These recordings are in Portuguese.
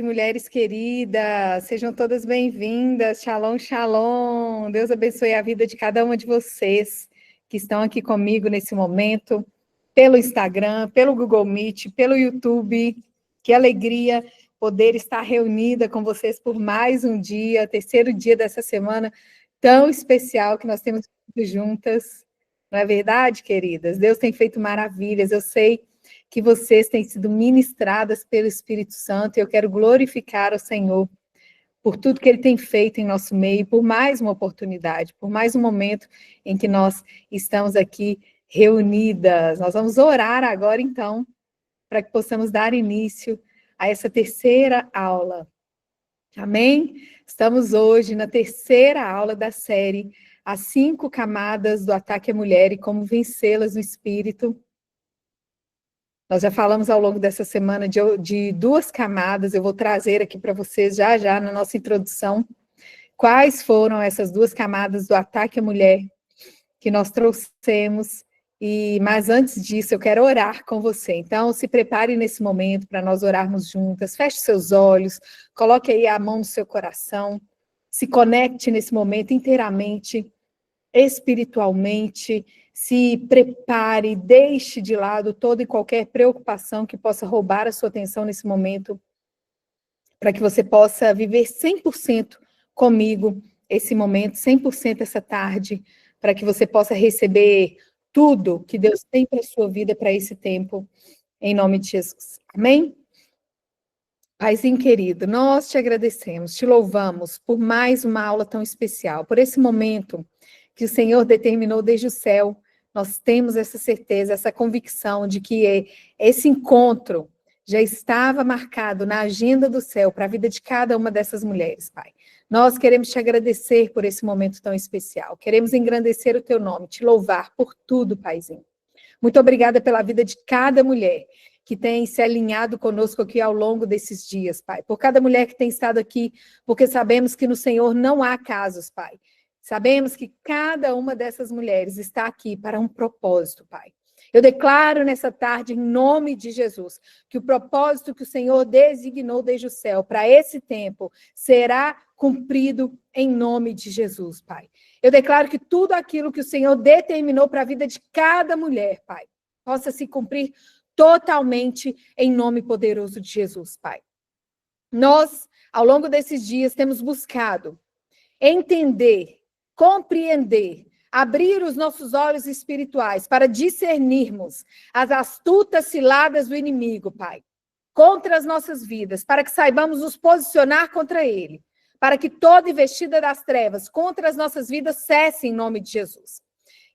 Mulheres queridas, sejam todas bem-vindas. Shalom, shalom. Deus abençoe a vida de cada uma de vocês que estão aqui comigo nesse momento, pelo Instagram, pelo Google Meet, pelo YouTube. Que alegria poder estar reunida com vocês por mais um dia, terceiro dia dessa semana tão especial que nós temos juntas. Não é verdade, queridas? Deus tem feito maravilhas. Eu sei que vocês têm sido ministradas pelo Espírito Santo, e eu quero glorificar o Senhor por tudo que Ele tem feito em nosso meio, por mais uma oportunidade, por mais um momento em que nós estamos aqui reunidas. Nós vamos orar agora, então, para que possamos dar início a essa terceira aula. Amém? Estamos hoje na terceira aula da série As 5 Camadas do Ataque à Mulher e Como Vencê-las no Espírito. Nós já falamos ao longo dessa semana de 2 camadas, eu vou trazer aqui para vocês já na nossa introdução quais foram essas 2 camadas do ataque à mulher que nós trouxemos, mas antes disso eu quero orar com você. Então se prepare nesse momento para nós orarmos juntas, feche seus olhos, coloque aí a mão no seu coração, se conecte nesse momento inteiramente, espiritualmente, se prepare, deixe de lado toda e qualquer preocupação que possa roubar a sua atenção nesse momento, para que você possa viver 100% comigo esse momento, 100% essa tarde, para que você possa receber tudo que Deus tem para a sua vida, para esse tempo, em nome de Jesus. Amém? Paizinho querido, nós te agradecemos, te louvamos por mais uma aula tão especial, por esse momento que o Senhor determinou desde o céu. Nós temos essa certeza, essa convicção de que esse encontro já estava marcado na agenda do céu para a vida de cada uma dessas mulheres, Pai. Nós queremos te agradecer por esse momento tão especial. Queremos engrandecer o teu nome, te louvar por tudo, Paizinho. Muito obrigada pela vida de cada mulher que tem se alinhado conosco aqui ao longo desses dias, Pai. Por cada mulher que tem estado aqui, porque sabemos que no Senhor não há casos, Pai. Sabemos que cada uma dessas mulheres está aqui para um propósito, Pai. Eu declaro nessa tarde, em nome de Jesus, que o propósito que o Senhor designou desde o céu para esse tempo será cumprido em nome de Jesus, Pai. Eu declaro que tudo aquilo que o Senhor determinou para a vida de cada mulher, Pai, possa se cumprir totalmente em nome poderoso de Jesus, Pai. Nós, ao longo desses dias, temos buscado entender, compreender, abrir os nossos olhos espirituais para discernirmos as astutas ciladas do inimigo, Pai, contra as nossas vidas, para que saibamos nos posicionar contra ele, para que toda investida das trevas contra as nossas vidas cesse em nome de Jesus.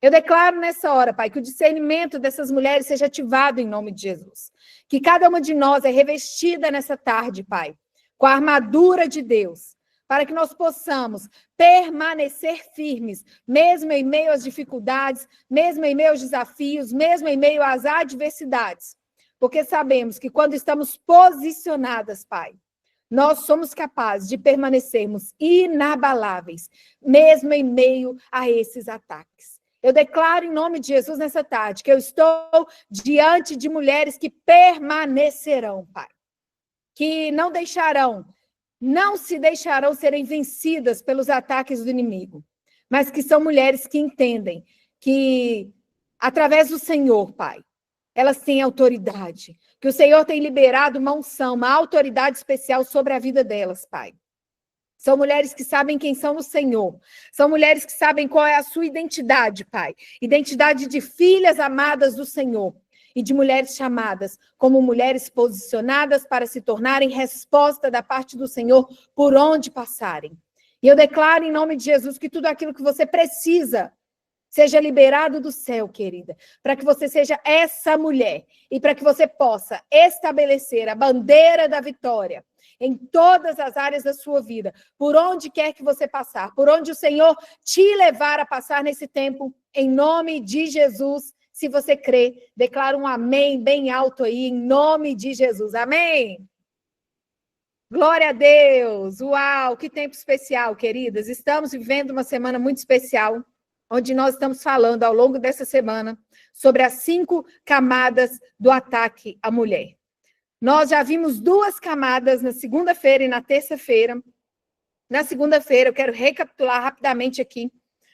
Eu declaro nessa hora, Pai, que o discernimento dessas mulheres seja ativado em nome de Jesus. Que cada uma de nós é revestida nessa tarde, Pai, com a armadura de Deus, para que nós possamos permanecer firmes, mesmo em meio às dificuldades, mesmo em meio aos desafios, mesmo em meio às adversidades. Porque sabemos que quando estamos posicionadas, Pai, nós somos capazes de permanecermos inabaláveis, mesmo em meio a esses ataques. Eu declaro em nome de Jesus nessa tarde que eu estou diante de mulheres que permanecerão, Pai, que não se deixarão serem vencidas pelos ataques do inimigo, mas que são mulheres que entendem que, através do Senhor, Pai, elas têm autoridade, que o Senhor tem liberado uma unção, uma autoridade especial sobre a vida delas, Pai. São mulheres que sabem quem são no Senhor. São mulheres que sabem qual é a sua identidade, Pai. Identidade de filhas amadas do Senhor. E de mulheres chamadas como mulheres posicionadas para se tornarem resposta da parte do Senhor por onde passarem. E eu declaro em nome de Jesus que tudo aquilo que você precisa seja liberado do céu, querida, para que você seja essa mulher e para que você possa estabelecer a bandeira da vitória em todas as áreas da sua vida, por onde quer que você passar, por onde o Senhor te levar a passar nesse tempo, em nome de Jesus. Se você crê, declara um amém bem alto aí, em nome de Jesus. Amém? Glória a Deus! Uau, que tempo especial, queridas. Estamos vivendo uma semana muito especial, onde nós estamos falando ao longo dessa semana sobre as 5 camadas do ataque à mulher. Nós já vimos 2 camadas na segunda-feira e na terça-feira. Na segunda-feira, eu quero recapitular rapidamente aqui,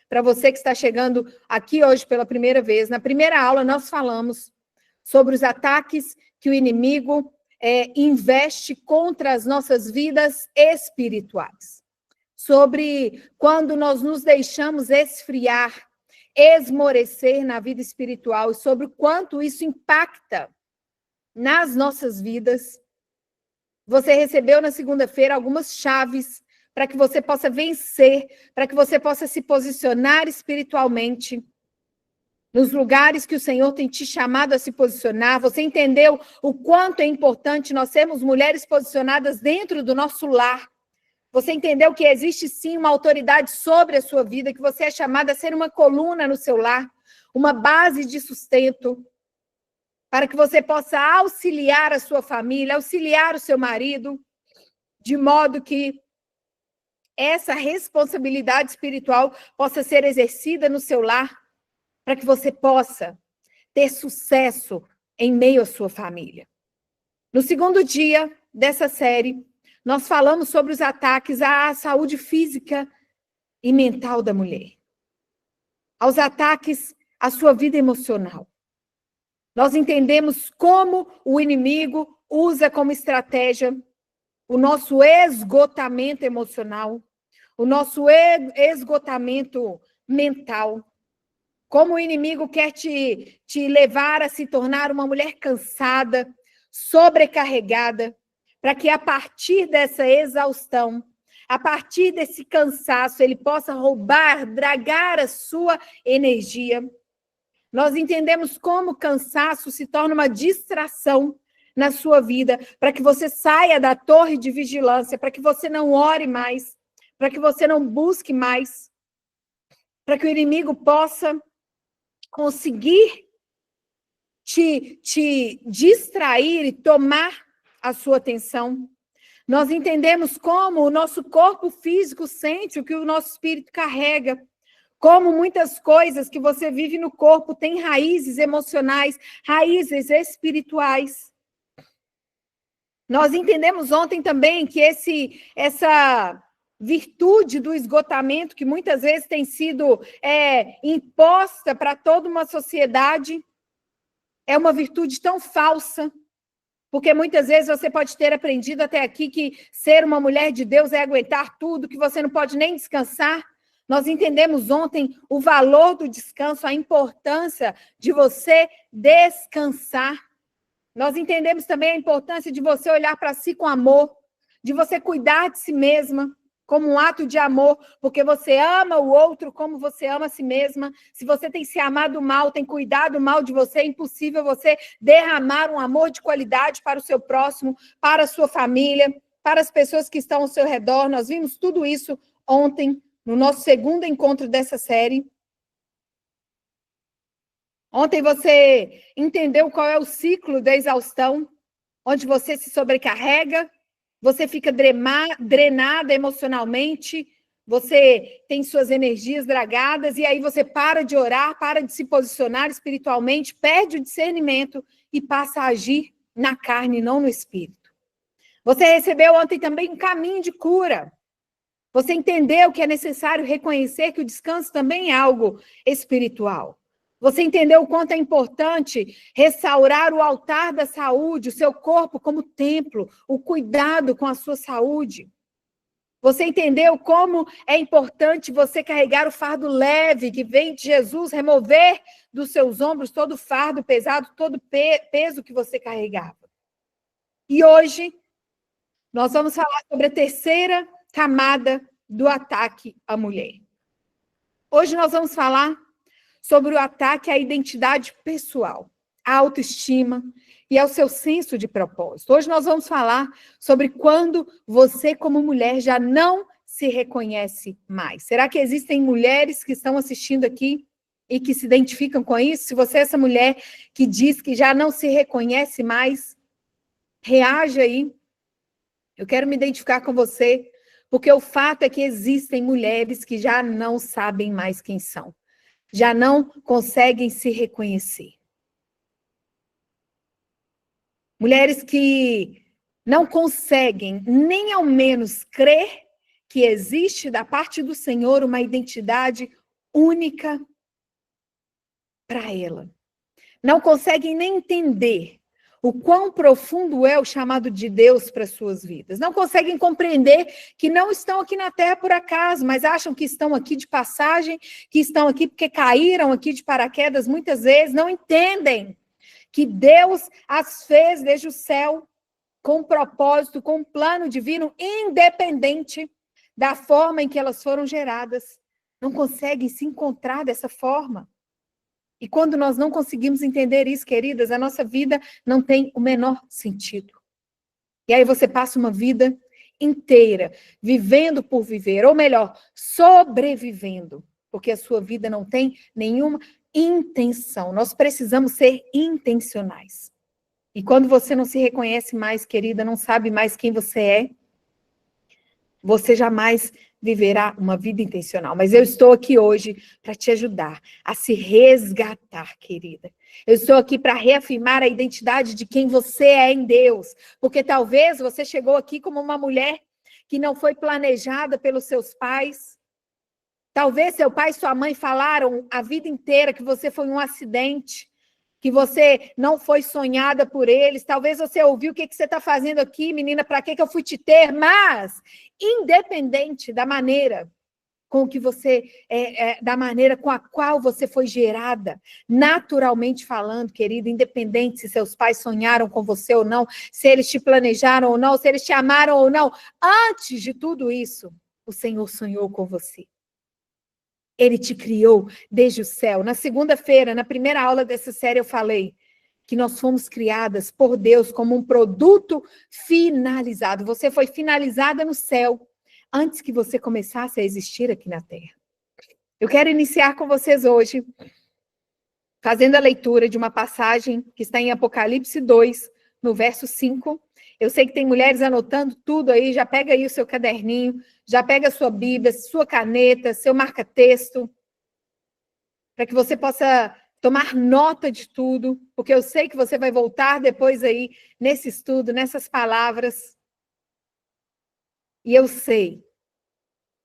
para você que está chegando aqui hoje pela primeira vez. Na primeira aula, nós falamos sobre os ataques que o inimigo investe contra as nossas vidas espirituais. Sobre quando nós nos deixamos esfriar, esmorecer na vida espiritual, e sobre o quanto isso impacta nas nossas vidas. Você recebeu na segunda-feira algumas chaves para que você possa vencer, para que você possa se posicionar espiritualmente nos lugares que o Senhor tem te chamado a se posicionar. Você entendeu o quanto é importante nós sermos mulheres posicionadas dentro do nosso lar. Você entendeu que existe sim uma autoridade sobre a sua vida, que você é chamada a ser uma coluna no seu lar, uma base de sustento, para que você possa auxiliar a sua família, auxiliar o seu marido, de modo que essa responsabilidade espiritual possa ser exercida no seu lar, para que você possa ter sucesso em meio à sua família. No segundo dia dessa série, nós falamos sobre os ataques à saúde física e mental da mulher, aos ataques à sua vida emocional. Nós entendemos como o inimigo usa como estratégia o nosso esgotamento emocional, o nosso esgotamento mental, como o inimigo quer te levar a se tornar uma mulher cansada, sobrecarregada, para que a partir dessa exaustão, a partir desse cansaço, ele possa roubar, dragar a sua energia. Nós entendemos como o cansaço se torna uma distração na sua vida, para que você saia da torre de vigilância, para que você não ore mais, para que você não busque mais, para que o inimigo possa conseguir te distrair e tomar a sua atenção. Nós entendemos como o nosso corpo físico sente o que o nosso espírito carrega, como muitas coisas que você vive no corpo têm raízes emocionais, raízes espirituais. Nós entendemos ontem também que essa virtude do esgotamento, que muitas vezes tem sido imposta para toda uma sociedade, é uma virtude tão falsa, porque muitas vezes você pode ter aprendido até aqui que ser uma mulher de Deus é aguentar tudo, que você não pode nem descansar. Nós entendemos ontem o valor do descanso, a importância de você descansar. Nós entendemos também a importância de você olhar para si com amor, de você cuidar de si mesma como um ato de amor, porque você ama o outro como você ama a si mesma. Se você tem se amado mal, tem cuidado mal de você, é impossível você derramar um amor de qualidade para o seu próximo, para a sua família, para as pessoas que estão ao seu redor. Nós vimos tudo isso ontem, no nosso segundo encontro dessa série. Ontem você entendeu qual é o ciclo da exaustão, onde você se sobrecarrega, você fica drenada emocionalmente, você tem suas energias dragadas, e aí você para de orar, para de se posicionar espiritualmente, perde o discernimento e passa a agir na carne, não no espírito. Você recebeu ontem também um caminho de cura. Você entendeu que é necessário reconhecer que o descanso também é algo espiritual. Você entendeu o quanto é importante restaurar o altar da saúde, o seu corpo como templo, o cuidado com a sua saúde. Você entendeu como é importante você carregar o fardo leve que vem de Jesus, remover dos seus ombros todo o fardo pesado, todo o peso que você carregava. E hoje nós vamos falar sobre a terceira camada do ataque à mulher. Hoje nós vamos falar sobre o ataque à identidade pessoal, à autoestima e ao seu senso de propósito. Hoje nós vamos falar sobre quando você, como mulher, já não se reconhece mais. Será que existem mulheres que estão assistindo aqui e que se identificam com isso? Se você é essa mulher que diz que já não se reconhece mais, reaja aí. Eu quero me identificar com você, porque o fato é que existem mulheres que já não sabem mais quem são. Já não conseguem se reconhecer. Mulheres que não conseguem nem ao menos crer que existe da parte do Senhor uma identidade única para ela. Não conseguem nem entender o quão profundo é o chamado de Deus para suas vidas. Não conseguem compreender que não estão aqui na Terra por acaso, mas acham que estão aqui de passagem, que estão aqui porque caíram aqui de paraquedas muitas vezes. Não entendem que Deus as fez desde o céu com um propósito, com um plano divino, independente da forma em que elas foram geradas. Não conseguem se encontrar dessa forma. E quando nós não conseguimos entender isso, queridas, a nossa vida não tem o menor sentido. E aí você passa uma vida inteira vivendo por viver, ou melhor, sobrevivendo, porque a sua vida não tem nenhuma intenção. Nós precisamos ser intencionais. E quando você não se reconhece mais, querida, não sabe mais quem você é, você jamais viverá uma vida intencional. Mas eu estou aqui hoje para te ajudar a se resgatar, querida. Eu estou aqui para reafirmar a identidade de quem você é em Deus. Porque talvez você chegou aqui como uma mulher que não foi planejada pelos seus pais. Talvez seu pai e sua mãe falaram a vida inteira que você foi um acidente, que você não foi sonhada por eles. Talvez você ouviu o que você está fazendo aqui, menina, para que eu fui te ter? Mas, independente da maneira com que você, da maneira com a qual você foi gerada, naturalmente falando, querida, independente se seus pais sonharam com você ou não, se eles te planejaram ou não, se eles te amaram ou não, antes de tudo isso, o Senhor sonhou com você. Ele te criou desde o céu. Na segunda-feira, na primeira aula dessa série, eu falei que nós fomos criadas por Deus como um produto finalizado. Você foi finalizada no céu antes que você começasse a existir aqui na Terra. Eu quero iniciar com vocês hoje, fazendo a leitura de uma passagem que está em Apocalipse 2, no verso 5. Eu sei que tem mulheres anotando tudo aí, já pega aí o seu caderninho, já pega a sua Bíblia, sua caneta, seu marca-texto, para que você possa tomar nota de tudo, porque eu sei que você vai voltar depois aí nesse estudo, nessas palavras. E eu sei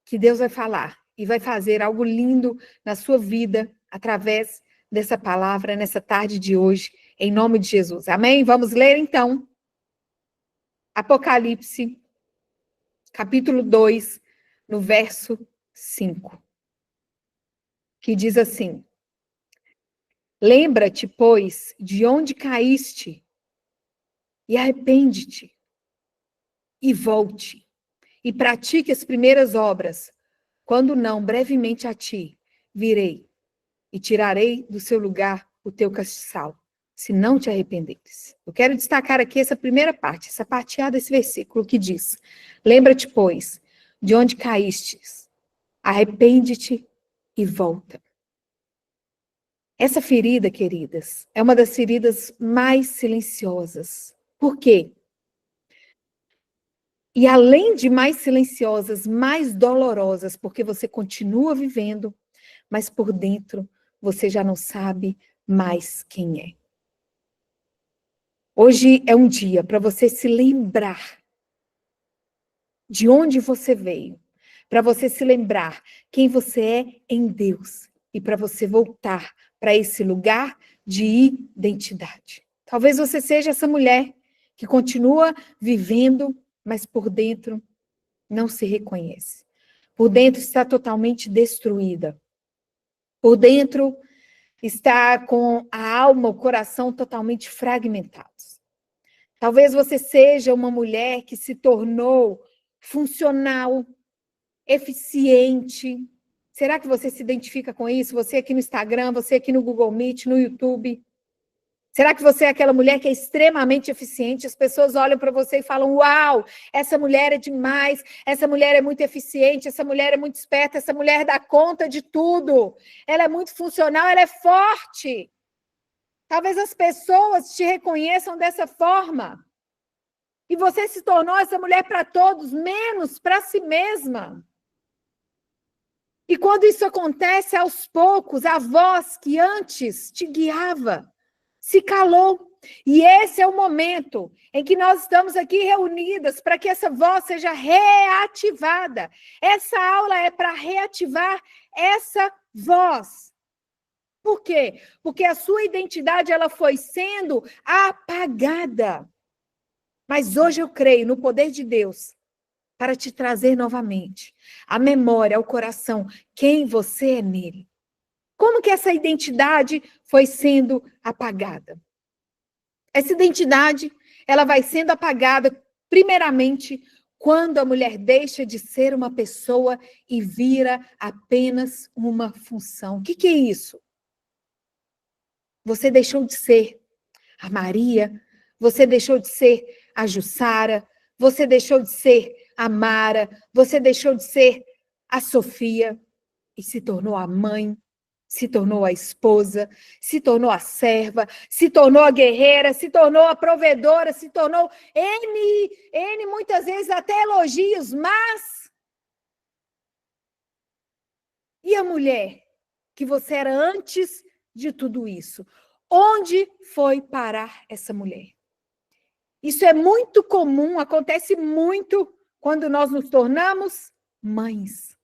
que Deus vai falar e vai fazer algo lindo na sua vida através dessa palavra nessa tarde de hoje, em nome de Jesus. Amém? Vamos ler então Apocalipse, capítulo 2, no verso 5, que diz assim: Lembra-te, pois, de onde caíste, e arrepende-te, e volte, e pratique as primeiras obras. Quando não, brevemente a ti virei, e tirarei do seu lugar o teu castiçal, se não te arrependeres. Eu quero destacar aqui essa primeira parte, essa parte A desse versículo que diz: Lembra-te, pois, de onde caístes, arrepende-te e volta. Essa ferida, queridas, é uma das feridas mais silenciosas. Por quê? E além de mais silenciosas, mais dolorosas, porque você continua vivendo, mas por dentro você já não sabe mais quem é. Hoje é um dia para você se lembrar de onde você veio, para você se lembrar quem você é em Deus e para você voltar para esse lugar de identidade. Talvez você seja essa mulher que continua vivendo, mas por dentro não se reconhece. Por dentro está totalmente destruída. Por dentro está com a alma, o coração totalmente fragmentados. Talvez você seja uma mulher que se tornou funcional, eficiente. Será que você se identifica com isso? Você aqui no Instagram, você aqui no Google Meet, no YouTube. Será que você é aquela mulher que é extremamente eficiente? As pessoas olham para você e falam: uau, essa mulher é demais, essa mulher é muito eficiente, essa mulher é muito esperta, essa mulher dá conta de tudo. Ela é muito funcional, ela é forte. Talvez as pessoas te reconheçam dessa forma. E você se tornou essa mulher para todos, menos para si mesma. E quando isso acontece, aos poucos, a voz que antes te guiava se calou. E esse é o momento em que nós estamos aqui reunidas para que essa voz seja reativada. Essa aula é para reativar essa voz. Por quê? Porque a sua identidade ela foi sendo apagada. Mas hoje eu creio no poder de Deus para te trazer novamente a memória, ao coração, quem você é nele. Como que essa identidade foi sendo apagada? Essa identidade, ela vai sendo apagada, primeiramente, quando a mulher deixa de ser uma pessoa e vira apenas uma função. O que é isso? Você deixou de ser a Maria, você deixou de ser a Jussara, você deixou de ser a Mara, você deixou de ser a Sofia e se tornou a mãe, se tornou a esposa, se tornou a serva, se tornou a guerreira, se tornou a provedora, se tornou N muitas vezes até elogios, mas e a mulher que você era antes de tudo isso? Onde foi parar essa mulher? Isso é muito comum, acontece muito quando nós nos tornamos mães.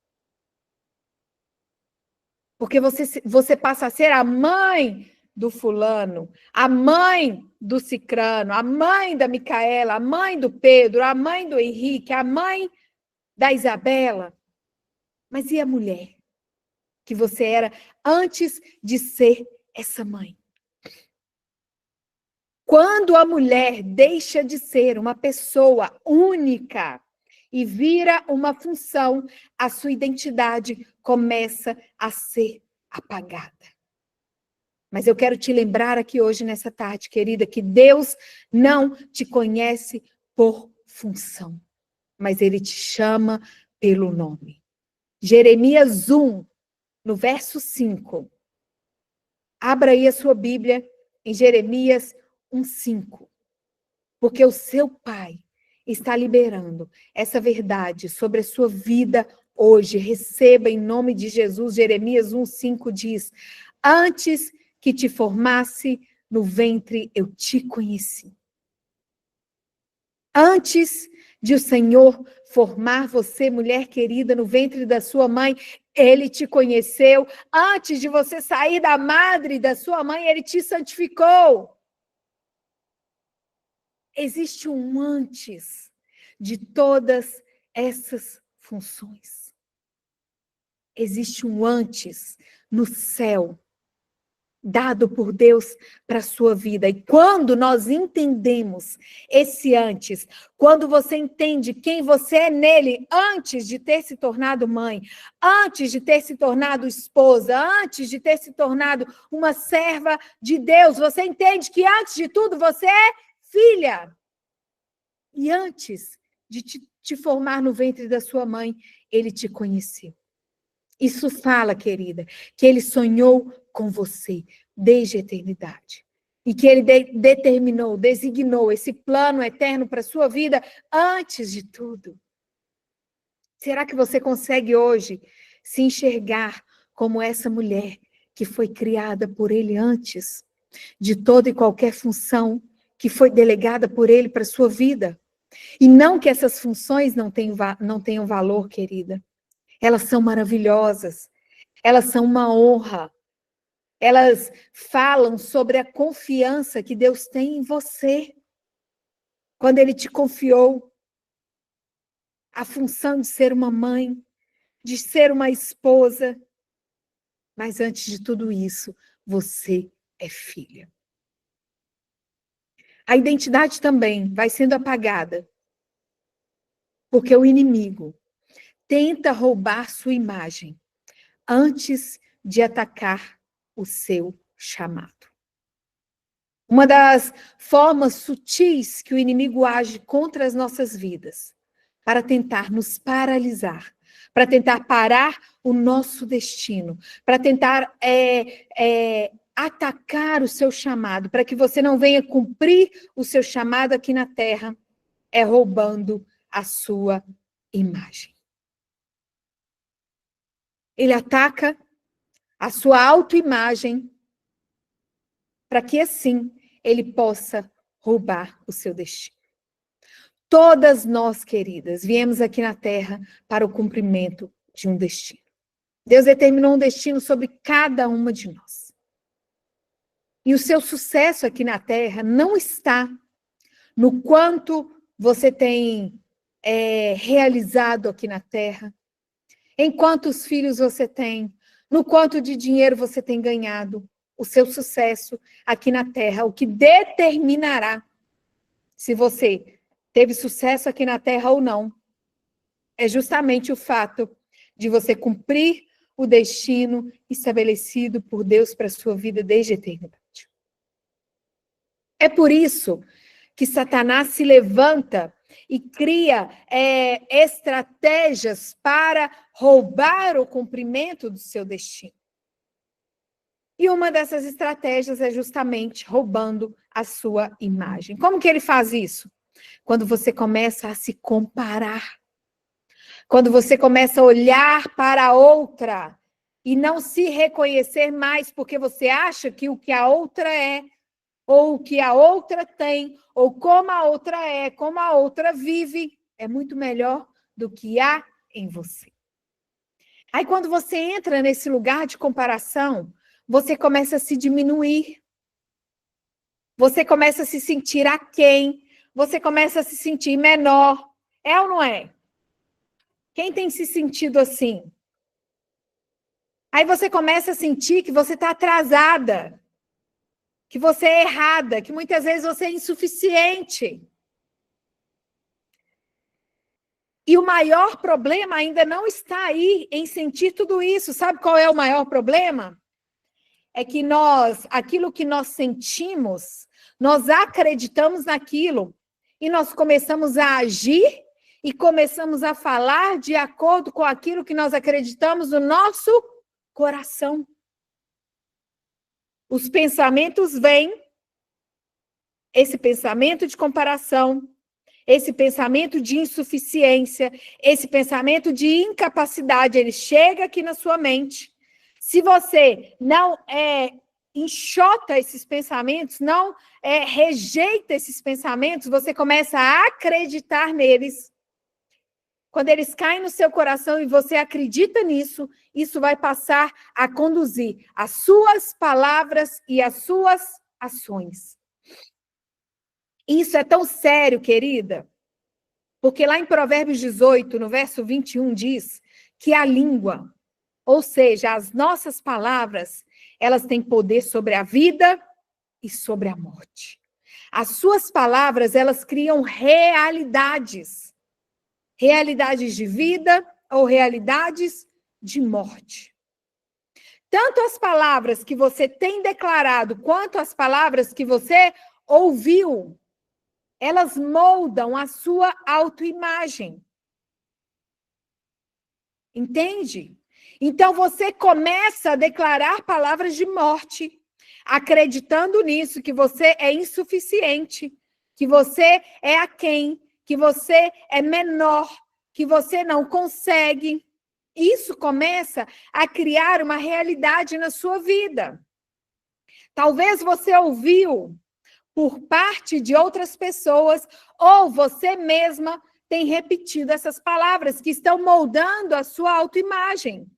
Porque você passa a ser a mãe do fulano, a mãe do cicrano, a mãe da Micaela, a mãe do Pedro, a mãe do Henrique, a mãe da Isabela. Mas e a mulher que você era antes de ser essa mãe? Quando a mulher deixa de ser uma pessoa única e vira uma função, a sua identidade começa a ser apagada. Mas eu quero te lembrar aqui hoje, nessa tarde, querida, que Deus não te conhece por função, mas Ele te chama pelo nome. Jeremias 1, no verso 5. Abra aí a sua Bíblia em Jeremias 1:5. Porque o seu Pai está liberando essa verdade sobre a sua vida hoje. Receba em nome de Jesus. Jeremias 1:5 diz: antes que te formasse no ventre, eu te conheci. Antes de o Senhor formar você, mulher querida, no ventre da sua mãe, Ele te conheceu. Antes de você sair da madre da sua mãe, Ele te santificou. Existe um antes de todas essas funções. Existe um antes no céu, dado por Deus para a sua vida. E quando nós entendemos esse antes, quando você entende quem você é nele, antes de ter se tornado mãe, antes de ter se tornado esposa, antes de ter se tornado uma serva de Deus, você entende que antes de tudo você é filha. E antes de te formar no ventre da sua mãe, ele te conheceu. Isso fala, querida, que ele sonhou com você desde a eternidade. E que ele determinou, designou esse plano eterno para a sua vida antes de tudo. Será que você consegue hoje se enxergar como essa mulher que foi criada por ele antes de toda e qualquer função que foi delegada por ele para a sua vida? E não que essas funções não tenham valor, querida. Elas são maravilhosas. Elas são uma honra. Elas falam sobre a confiança que Deus tem em você. Quando Ele te confiou a função de ser uma mãe, de ser uma esposa. Mas antes de tudo isso, você é filha. A identidade também vai sendo apagada. Porque o inimigo tenta roubar sua imagem antes de atacar o seu chamado. Uma das formas sutis que o inimigo age contra as nossas vidas, para tentar nos paralisar, para tentar parar o nosso destino, para tentar atacar o seu chamado, para que você não venha cumprir o seu chamado aqui na terra, é roubando a sua imagem. Ele ataca a sua autoimagem para que assim ele possa roubar o seu destino. Todas nós, queridas, viemos aqui na Terra para o cumprimento de um destino. Deus determinou um destino sobre cada uma de nós. E o seu sucesso aqui na Terra não está no quanto você tem realizado aqui na Terra, em quantos filhos você tem, no quanto de dinheiro você tem ganhado. O seu sucesso aqui na Terra, o que determinará se você teve sucesso aqui na Terra ou não, é justamente o fato de você cumprir o destino estabelecido por Deus para a sua vida desde a eternidade. É por isso que Satanás se levanta e cria estratégias para roubar o cumprimento do seu destino. E uma dessas estratégias é justamente roubando a sua imagem. Como que ele faz isso? Quando você começa a se comparar. Quando você começa a olhar para a outra e não se reconhecer mais porque você acha que o que a outra é, ou o que a outra tem, ou como a outra é, como a outra vive, é muito melhor do que há em você. Aí quando você entra nesse lugar de comparação, você começa a se diminuir. Você começa a se sentir aquém, você começa a se sentir menor. É ou não é? Quem tem se sentido assim? Aí você começa a sentir que você está atrasada, que você é errada, que muitas vezes você é insuficiente. E o maior problema ainda não está aí em sentir tudo isso. Sabe qual é o maior problema? É que aquilo que nós sentimos, nós acreditamos naquilo e nós começamos a agir e começamos a falar de acordo com aquilo que nós acreditamos no nosso coração. Os pensamentos vêm, esse pensamento de comparação, esse pensamento de insuficiência, esse pensamento de incapacidade, ele chega aqui na sua mente. Se você não enxota esses pensamentos, não rejeita esses pensamentos, você começa a acreditar neles. Quando eles caem no seu coração e você acredita nisso, isso vai passar a conduzir as suas palavras e as suas ações. Isso é tão sério, querida, porque lá em Provérbios 18, no verso 21, diz que a língua, ou seja, as nossas palavras, elas têm poder sobre a vida e sobre a morte. As suas palavras, elas criam realidades. Realidades de vida ou realidades de morte. Tanto as palavras que você tem declarado, quanto as palavras que você ouviu, elas moldam a sua autoimagem. Entende? Então você começa a declarar palavras de morte, acreditando nisso, que você é insuficiente, que você é aquém, que você é menor, que você não consegue. Isso começa a criar uma realidade na sua vida. Talvez você ouviu por parte de outras pessoas, ou você mesma tem repetido essas palavras que estão moldando a sua autoimagem.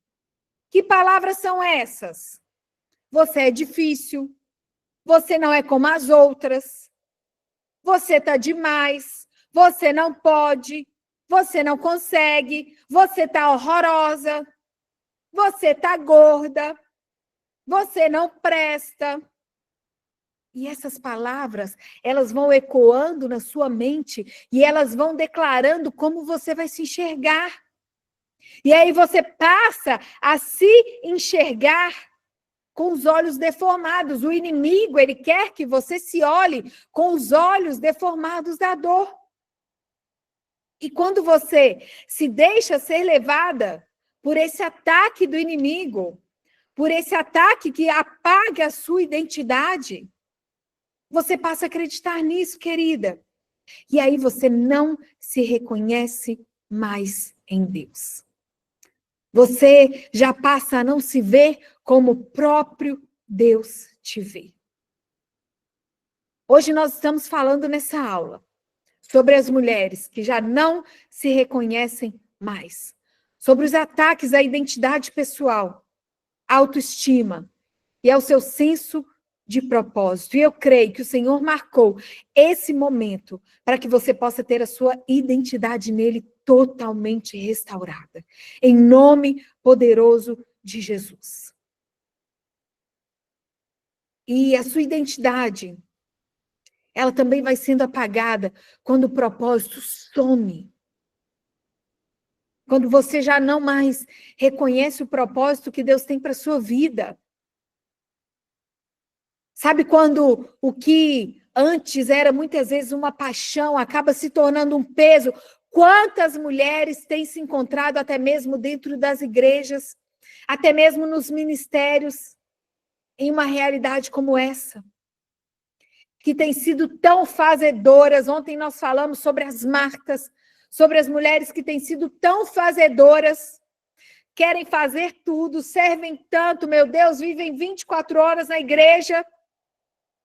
Que palavras são essas? Você é difícil, você não é como as outras, você está demais, você não pode, você não consegue, você está horrorosa, você está gorda, você não presta. E essas palavras, elas vão ecoando na sua mente e elas vão declarando como você vai se enxergar. E aí você passa a se enxergar com os olhos deformados. O inimigo, ele quer que você se olhe com os olhos deformados da dor. E quando você se deixa ser levada por esse ataque do inimigo, por esse ataque que apaga a sua identidade, você passa a acreditar nisso, querida. E aí você não se reconhece mais em Deus. Você já passa a não se ver como o próprio Deus te vê. Hoje nós estamos falando nessa aula sobre as mulheres que já não se reconhecem mais, sobre os ataques à identidade pessoal, à autoestima e ao seu senso de propósito. E eu creio que o Senhor marcou esse momento para que você possa ter a sua identidade nele totalmente restaurada. Em nome poderoso de Jesus. E a sua identidade, ela também vai sendo apagada quando o propósito some. Quando você já não mais reconhece o propósito que Deus tem para a sua vida. Sabe quando o que antes era muitas vezes uma paixão acaba se tornando um peso? Quantas mulheres têm se encontrado até mesmo dentro das igrejas, até mesmo nos ministérios, em uma realidade como essa? Que têm sido tão fazedoras. Ontem nós falamos sobre as marcas, sobre as mulheres que têm sido tão fazedoras, querem fazer tudo, servem tanto, meu Deus, vivem 24 horas na igreja,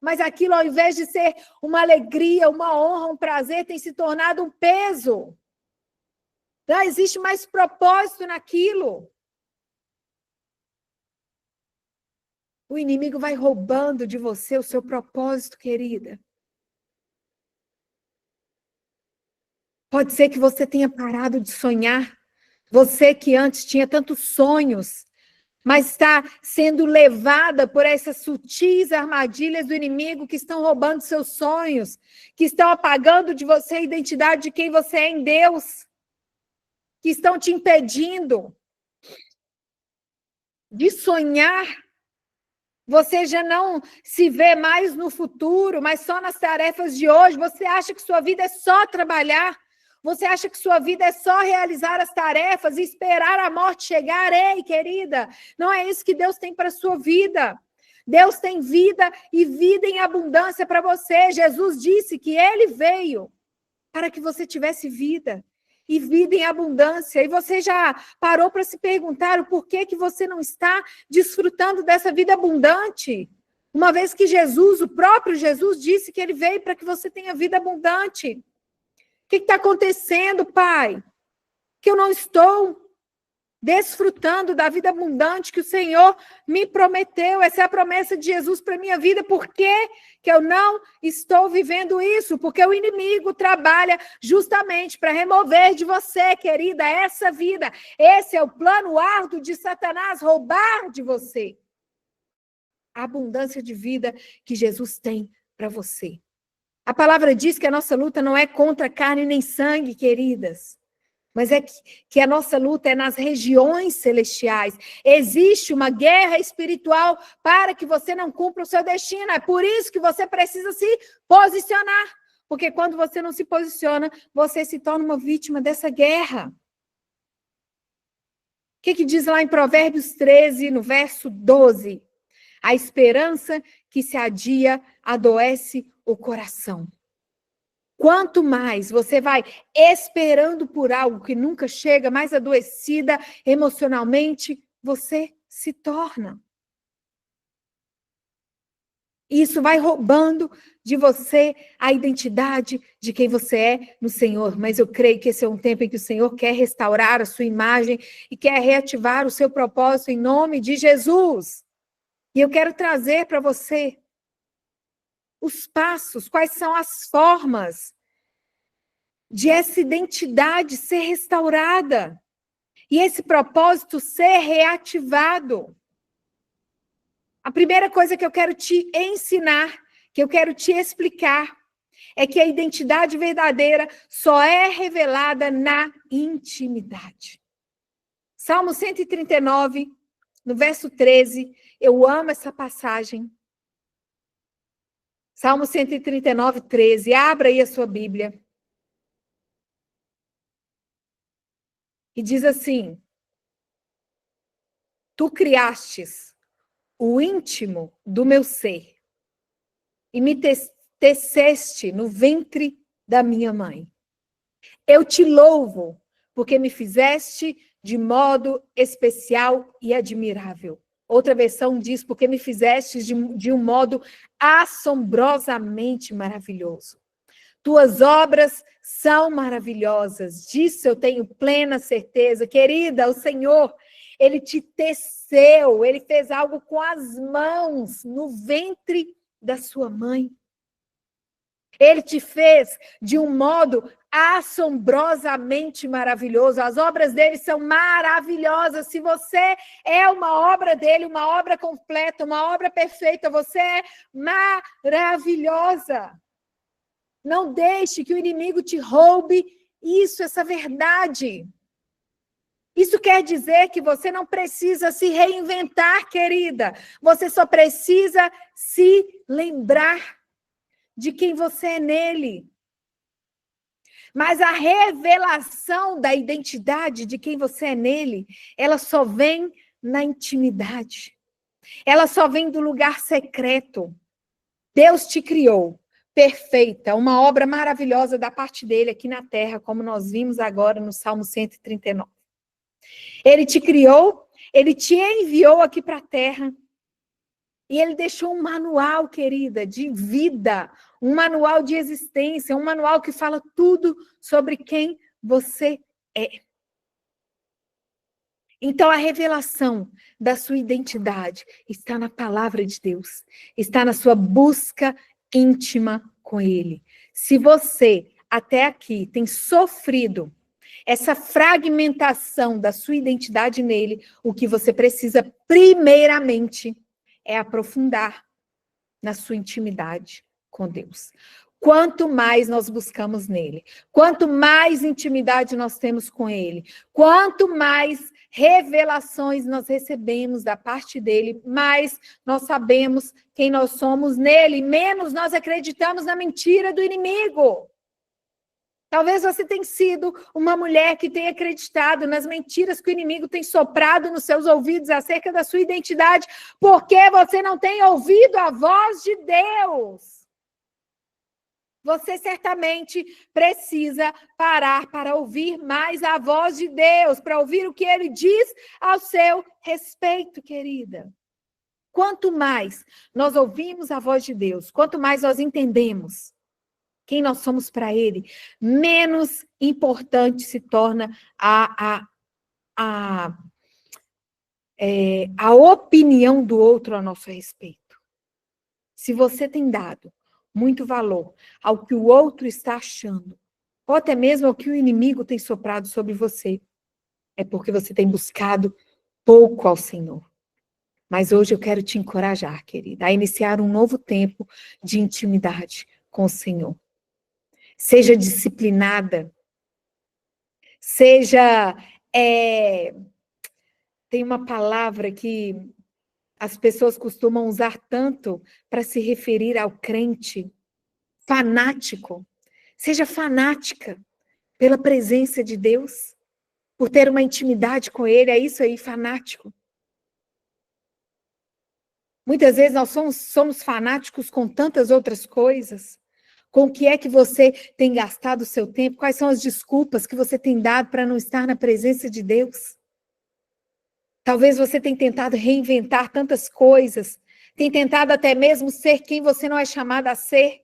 mas aquilo, ao invés de ser uma alegria, uma honra, um prazer, tem se tornado um peso. Não existe mais propósito naquilo. O inimigo vai roubando de você o seu propósito, querida. Pode ser que você tenha parado de sonhar. Você que antes tinha tantos sonhos, mas está sendo levada por essas sutis armadilhas do inimigo que estão roubando seus sonhos, que estão apagando de você a identidade de quem você é em Deus, que estão te impedindo de sonhar. Você já não se vê mais no futuro, mas só nas tarefas de hoje. Você acha que sua vida é só trabalhar. Você acha que sua vida é só realizar as tarefas e esperar a morte chegar? Ei, querida, não é isso que Deus tem para a sua vida. Deus tem vida e vida em abundância para você. Jesus disse que Ele veio para que você tivesse vida e vida em abundância. E você já parou para se perguntar o porquê que você não está desfrutando dessa vida abundante? Uma vez que Jesus, o próprio Jesus, disse que Ele veio para que você tenha vida abundante. O que está acontecendo, Pai? Que eu não estou desfrutando da vida abundante que o Senhor me prometeu. Essa é a promessa de Jesus para a minha vida. Por que eu não estou vivendo isso? Porque o inimigo trabalha justamente para remover de você, querida, essa vida. Esse é o plano árduo de Satanás, roubar de você a abundância de vida que Jesus tem para você. A palavra diz que a nossa luta não é contra carne nem sangue, queridas, mas é que a nossa luta é nas regiões celestiais. Existe uma guerra espiritual para que você não cumpra o seu destino. É por isso que você precisa se posicionar, porque quando você não se posiciona, você se torna uma vítima dessa guerra. O que diz lá em Provérbios 13, no verso 12? A esperança que se adia adoece o coração. Quanto mais você vai esperando por algo que nunca chega, mais adoecida emocionalmente você se torna. Isso vai roubando de você a identidade de quem você é no Senhor. Mas eu creio que esse é um tempo em que o Senhor quer restaurar a sua imagem e quer reativar o seu propósito em nome de Jesus. E eu quero trazer para você os passos, quais são as formas de essa identidade ser restaurada e esse propósito ser reativado. A primeira coisa que eu quero te ensinar, que eu quero te explicar, é que a identidade verdadeira só é revelada na intimidade. Salmo 139, no verso 13, eu amo essa passagem. Salmo 139, 13. Abra aí a sua Bíblia. E diz assim: Tu criastes o íntimo do meu ser e me teceste no ventre da minha mãe. Eu te louvo, porque me fizeste de modo especial e admirável. Outra versão diz, porque me fizestes de um modo assombrosamente maravilhoso. Tuas obras são maravilhosas, disso eu tenho plena certeza. Querida, o Senhor, Ele te teceu, Ele fez algo com as mãos no ventre da sua mãe. Ele te fez de um modo assombrosamente maravilhoso. As obras dele são maravilhosas. Se você é uma obra dele, uma obra completa, uma obra perfeita, você é maravilhosa. Não deixe que o inimigo te roube isso, essa verdade. Isso quer dizer que você não precisa se reinventar, querida. Você só precisa se lembrar de quem você é nele. Mas a revelação da identidade de quem você é nele, ela só vem na intimidade. Ela só vem do lugar secreto. Deus te criou, perfeita, uma obra maravilhosa da parte dele aqui na terra, como nós vimos agora no Salmo 139. Ele te criou, ele te enviou aqui para a terra. E ele deixou um manual, querida, de vida, um manual de existência, um manual que fala tudo sobre quem você é. Então, a revelação da sua identidade está na palavra de Deus, está na sua busca íntima com Ele. Se você, até aqui, tem sofrido essa fragmentação da sua identidade nele, o que você precisa, primeiramente, é aprofundar na sua intimidade com Deus. Quanto mais nós buscamos nele, quanto mais intimidade nós temos com ele, quanto mais revelações nós recebemos da parte dele, mais nós sabemos quem nós somos nele, menos nós acreditamos na mentira do inimigo. Talvez você tenha sido uma mulher que tenha acreditado nas mentiras que o inimigo tem soprado nos seus ouvidos acerca da sua identidade, porque você não tem ouvido a voz de Deus. Você certamente precisa parar para ouvir mais a voz de Deus, para ouvir o que Ele diz ao seu respeito, querida. Quanto mais nós ouvimos a voz de Deus, quanto mais nós entendemos quem nós somos para Ele, menos importante se torna a opinião do outro a nosso respeito. Se você tem dado muito valor ao que o outro está achando, ou até mesmo ao que o inimigo tem soprado sobre você, é porque você tem buscado pouco ao Senhor. Mas hoje eu quero te encorajar, querida, a iniciar um novo tempo de intimidade com o Senhor. Seja disciplinada, seja... Tem uma palavra que as pessoas costumam usar tanto para se referir ao crente, fanático. Seja fanática pela presença de Deus, por ter uma intimidade com Ele, é isso aí, fanático. Muitas vezes nós somos fanáticos com tantas outras coisas. Com o que é que você tem gastado o seu tempo? Quais são as desculpas que você tem dado para não estar na presença de Deus? Talvez você tenha tentado reinventar tantas coisas, tem tentado até mesmo ser quem você não é chamada a ser.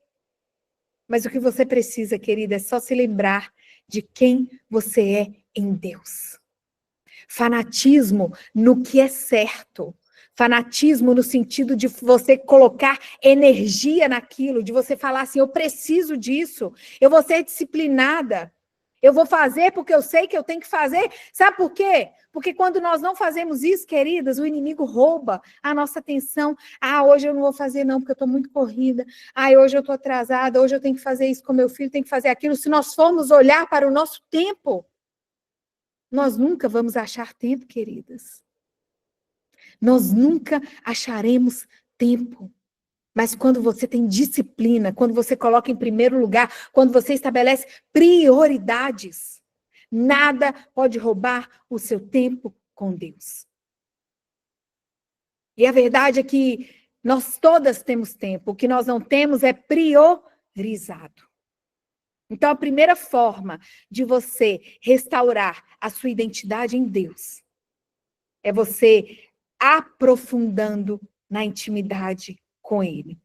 Mas o que você precisa, querida, é só se lembrar de quem você é em Deus. Fanatismo no que é certo. Fanatismo no sentido de você colocar energia naquilo, de você falar assim, eu preciso disso, eu vou ser disciplinada, eu vou fazer porque eu sei que eu tenho que fazer. Sabe por quê? Porque quando nós não fazemos isso, queridas, o inimigo rouba a nossa atenção. Ah, hoje eu não vou fazer não, porque eu estou muito corrida. Ah, hoje eu estou atrasada, hoje eu tenho que fazer isso com meu filho, tenho que fazer aquilo. Se nós formos olhar para o nosso tempo, nós nunca vamos achar tempo, queridas. Nós nunca acharemos tempo. Mas quando você tem disciplina, quando você coloca em primeiro lugar, quando você estabelece prioridades, nada pode roubar o seu tempo com Deus. E a verdade é que nós todas temos tempo, o que nós não temos é priorizado. Então, a primeira forma de você restaurar a sua identidade em Deus é você aprofundando na intimidade com Ele.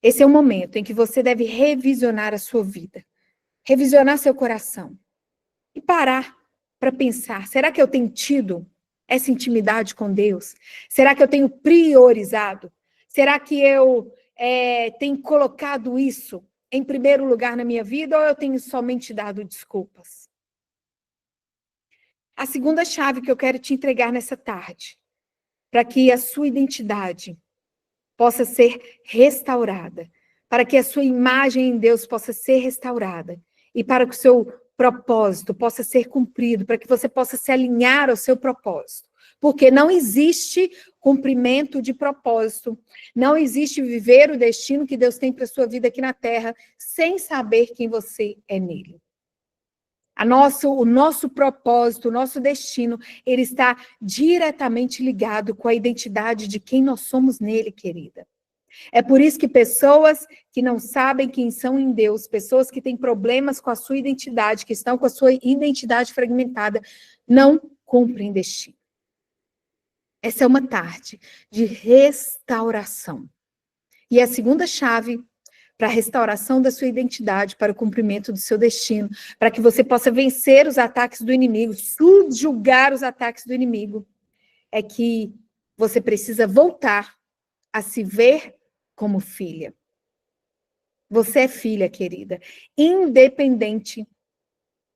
Esse é o momento em que você deve revisionar a sua vida, revisionar seu coração e parar para pensar, será que eu tenho tido essa intimidade com Deus? Será que eu tenho priorizado? Será que eu tenho colocado isso em primeiro lugar na minha vida ou eu tenho somente dado desculpas? A segunda chave que eu quero te entregar nessa tarde, para que a sua identidade possa ser restaurada, para que a sua imagem em Deus possa ser restaurada e para que o seu propósito possa ser cumprido, para que você possa se alinhar ao seu propósito. Porque não existe cumprimento de propósito, não existe viver o destino que Deus tem para a sua vida aqui na Terra sem saber quem você é nele. O nosso propósito, o nosso destino, ele está diretamente ligado com a identidade de quem nós somos nele, querida. É por isso que pessoas que não sabem quem são em Deus, pessoas que têm problemas com a sua identidade, que estão com a sua identidade fragmentada, não cumprem destino. Essa é uma tarde de restauração. E a segunda chave para a restauração da sua identidade, para o cumprimento do seu destino, para que você possa vencer os ataques do inimigo, subjugar os ataques do inimigo, é que você precisa voltar a se ver como filha. Você é filha, querida, independente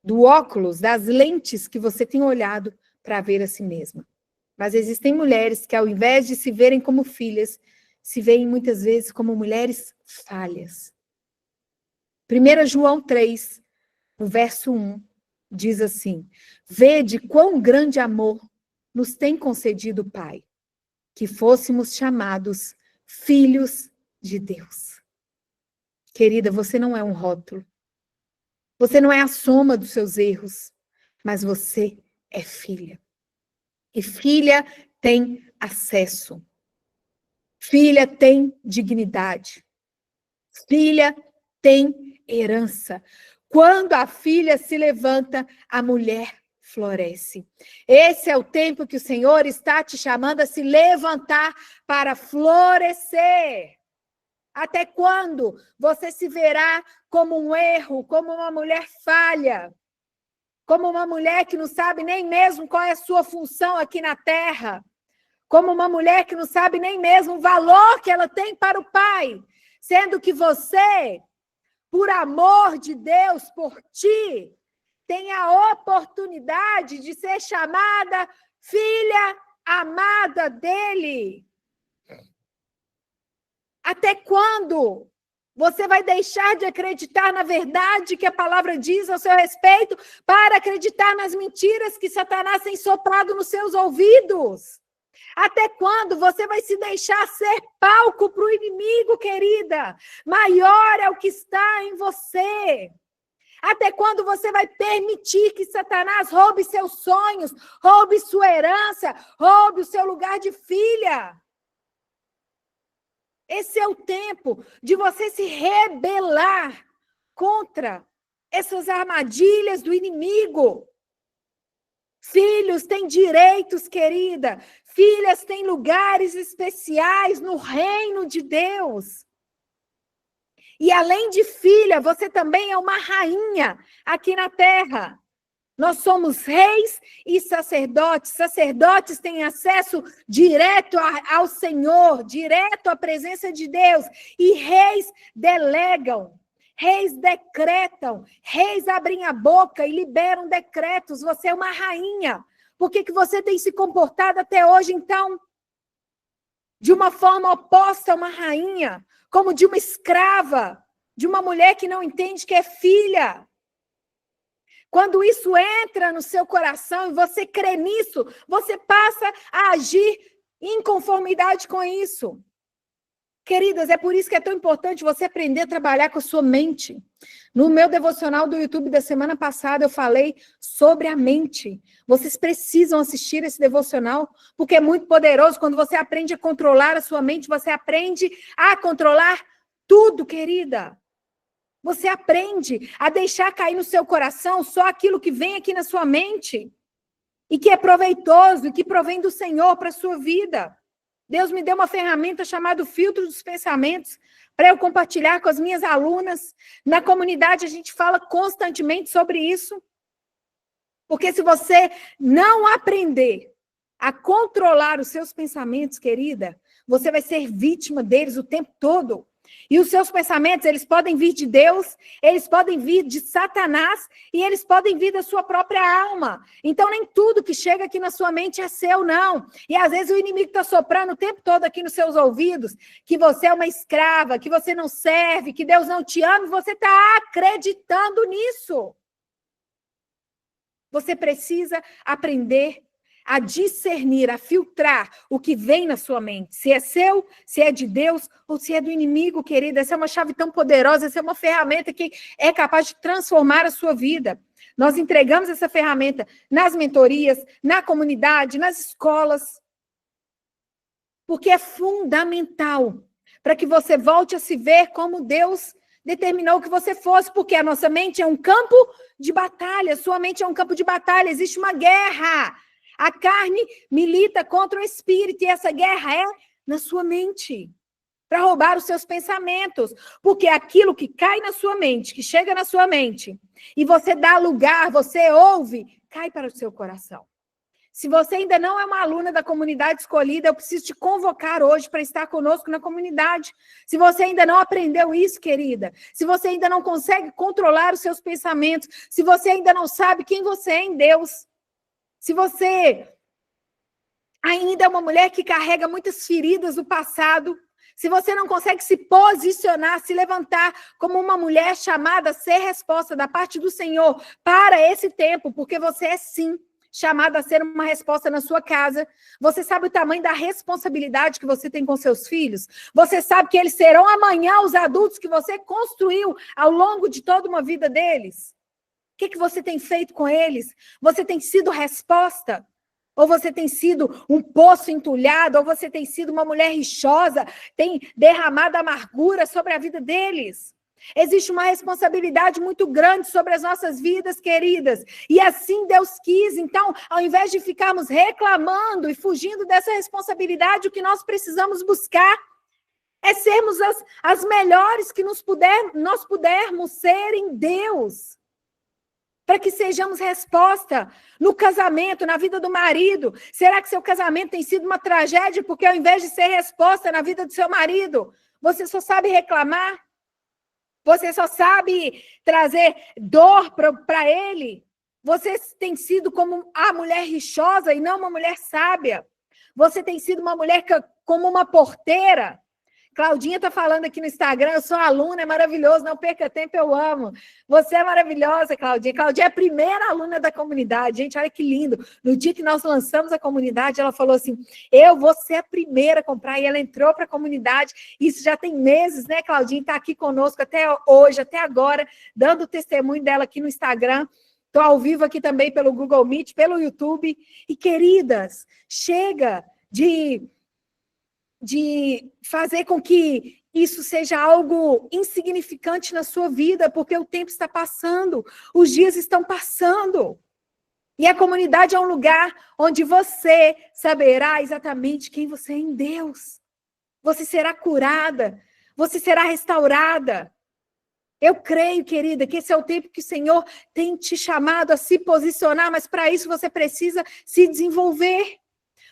do óculos, das lentes que você tem olhado para ver a si mesma. Mas existem mulheres que, ao invés de se verem como filhas, se veem muitas vezes como mulheres falhas. 1 João 3, no verso 1, diz assim: Vede quão grande amor nos tem concedido o Pai, que fôssemos chamados filhos de Deus. Querida, você não é um rótulo. Você não é a soma dos seus erros, mas você é filha. E filha tem acesso. Filha tem dignidade. Filha tem herança. Quando a filha se levanta, a mulher floresce. Esse é o tempo que o Senhor está te chamando a se levantar para florescer. Até quando você se verá como um erro, como uma mulher falha, como uma mulher que não sabe nem mesmo qual é a sua função aqui na terra, como uma mulher que não sabe nem mesmo o valor que ela tem para o Pai, sendo que você, por amor de Deus por ti, tem a oportunidade de ser chamada filha amada dele. Até quando você vai deixar de acreditar na verdade que a palavra diz ao seu respeito para acreditar nas mentiras que Satanás tem soprado nos seus ouvidos? Até quando você vai se deixar ser palco para o inimigo, querida? Maior é o que está em você. Até quando você vai permitir que Satanás roube seus sonhos, roube sua herança, roube o seu lugar de filha? Esse é o tempo de você se rebelar contra essas armadilhas do inimigo. Filhos têm direitos, querida. Filhas têm lugares especiais no reino de Deus. E além de filha, você também é uma rainha aqui na terra. Nós somos reis e sacerdotes. Sacerdotes têm acesso direto ao Senhor, direto à presença de Deus. E reis delegam, reis decretam, reis abrem a boca e liberam decretos. Você é uma rainha. Por que você tem se comportado até hoje, então, de uma forma oposta a uma rainha, como de uma escrava, de uma mulher que não entende que é filha? Quando isso entra no seu coração e você crê nisso, você passa a agir em conformidade com isso. Queridas, é por isso que é tão importante você aprender a trabalhar com a sua mente. No meu devocional do YouTube da semana passada, eu falei sobre a mente. Vocês precisam assistir esse devocional, porque é muito poderoso. Quando você aprende a controlar a sua mente, você aprende a controlar tudo, querida. Você aprende a deixar cair no seu coração só aquilo que vem aqui na sua mente. e que é proveitoso e que provém do Senhor para a sua vida. Deus me deu uma ferramenta chamada filtro dos pensamentos para eu compartilhar com as minhas alunas. Na comunidade a gente fala constantemente sobre isso. Porque se você não aprender a controlar os seus pensamentos, querida, você vai ser vítima deles o tempo todo. E os seus pensamentos, eles podem vir de Deus, eles podem vir de Satanás e eles podem vir da sua própria alma. Então, nem tudo que chega aqui na sua mente é seu, não. E às vezes o inimigo está soprando o tempo todo aqui nos seus ouvidos que você é uma escrava, que você não serve, que Deus não te ama, e você está acreditando nisso. Você precisa aprender a discernir, a filtrar o que vem na sua mente. Se é seu, se é de Deus ou se é do inimigo, querida. Essa é uma chave tão poderosa, essa é uma ferramenta que é capaz de transformar a sua vida. Nós entregamos essa ferramenta nas mentorias, na comunidade, nas escolas. Porque é fundamental para que você volte a se ver como Deus determinou que você fosse, porque a nossa mente é um campo de batalha, sua mente é um campo de batalha, existe uma guerra. A carne milita contra o espírito e essa guerra é na sua mente, para roubar os seus pensamentos, porque aquilo que cai na sua mente, que chega na sua mente, e você dá lugar, você ouve, cai para o seu coração. Se você ainda não é uma aluna da comunidade escolhida, eu preciso te convocar hoje para estar conosco na comunidade. Se você ainda não aprendeu isso, querida, se você ainda não consegue controlar os seus pensamentos, se você ainda não sabe quem você é em Deus, se você ainda é uma mulher que carrega muitas feridas do passado, se você não consegue se posicionar, se levantar como uma mulher chamada a ser resposta da parte do Senhor para esse tempo, porque você é sim chamada a ser uma resposta na sua casa. Você sabe o tamanho da responsabilidade que você tem com seus filhos? Você sabe que eles serão amanhã os adultos que você construiu ao longo de toda uma vida deles? O que você tem feito com eles? Você tem sido resposta? Ou você tem sido um poço entulhado? Ou você tem sido uma mulher rixosa? Tem derramado amargura sobre a vida deles? Existe uma responsabilidade muito grande sobre as nossas vidas, queridas. E assim Deus quis. Então, ao invés de ficarmos reclamando e fugindo dessa responsabilidade, o que nós precisamos buscar é sermos as melhores que nós pudermos ser em Deus. Para que sejamos resposta no casamento, na vida do marido. Será que seu casamento tem sido uma tragédia porque ao invés de ser resposta na vida do seu marido, você só sabe reclamar? Você só sabe trazer dor para ele? Você tem sido como a mulher rixosa e não uma mulher sábia? Você tem sido uma mulher como uma porteira? Claudinha está falando aqui no Instagram, eu sou aluna, é maravilhoso, não perca tempo, eu amo. Você é maravilhosa, Claudinha. Claudinha é a primeira aluna da comunidade. Gente, olha que lindo. No dia que nós lançamos a comunidade, ela falou assim, eu vou ser a primeira a comprar. E ela entrou para a comunidade. Isso já tem meses, né, Claudinha? Está aqui conosco até hoje, até agora, dando o testemunho dela aqui no Instagram. Estou ao vivo aqui também pelo Google Meet, pelo YouTube. E, queridas, chega de fazer com que isso seja algo insignificante na sua vida, porque o tempo está passando, os dias estão passando. E a comunidade é um lugar onde você saberá exatamente quem você é em Deus. Você será curada, você será restaurada. Eu creio, querida, que esse é o tempo que o Senhor tem te chamado a se posicionar, mas para isso você precisa se desenvolver.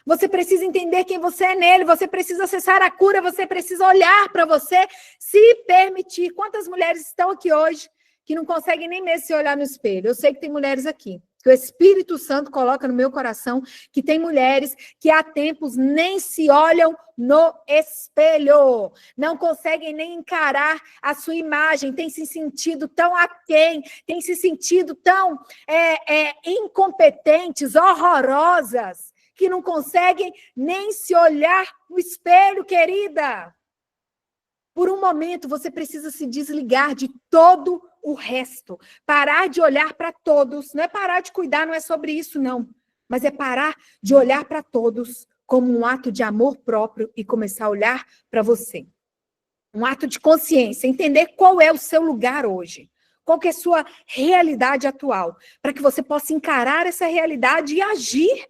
Você precisa entender quem você é nele, você precisa acessar a cura, você precisa olhar para você, se permitir. Quantas mulheres estão aqui hoje que não conseguem nem mesmo se olhar no espelho? Eu sei que tem mulheres aqui, que o Espírito Santo coloca no meu coração, que tem mulheres que há tempos nem se olham no espelho, não conseguem nem encarar a sua imagem, tem se sentido tão aquém, tem se sentido tão incompetentes, horrorosas, que não conseguem nem se olhar no espelho, querida. Por um momento, você precisa se desligar de todo o resto. Parar de olhar para todos. Não é parar de cuidar, não é sobre isso, não. Mas é parar de olhar para todos como um ato de amor próprio e começar a olhar para você. Um ato de consciência. Entender qual é o seu lugar hoje. Qual que é a sua realidade atual? Para que você possa encarar essa realidade e agir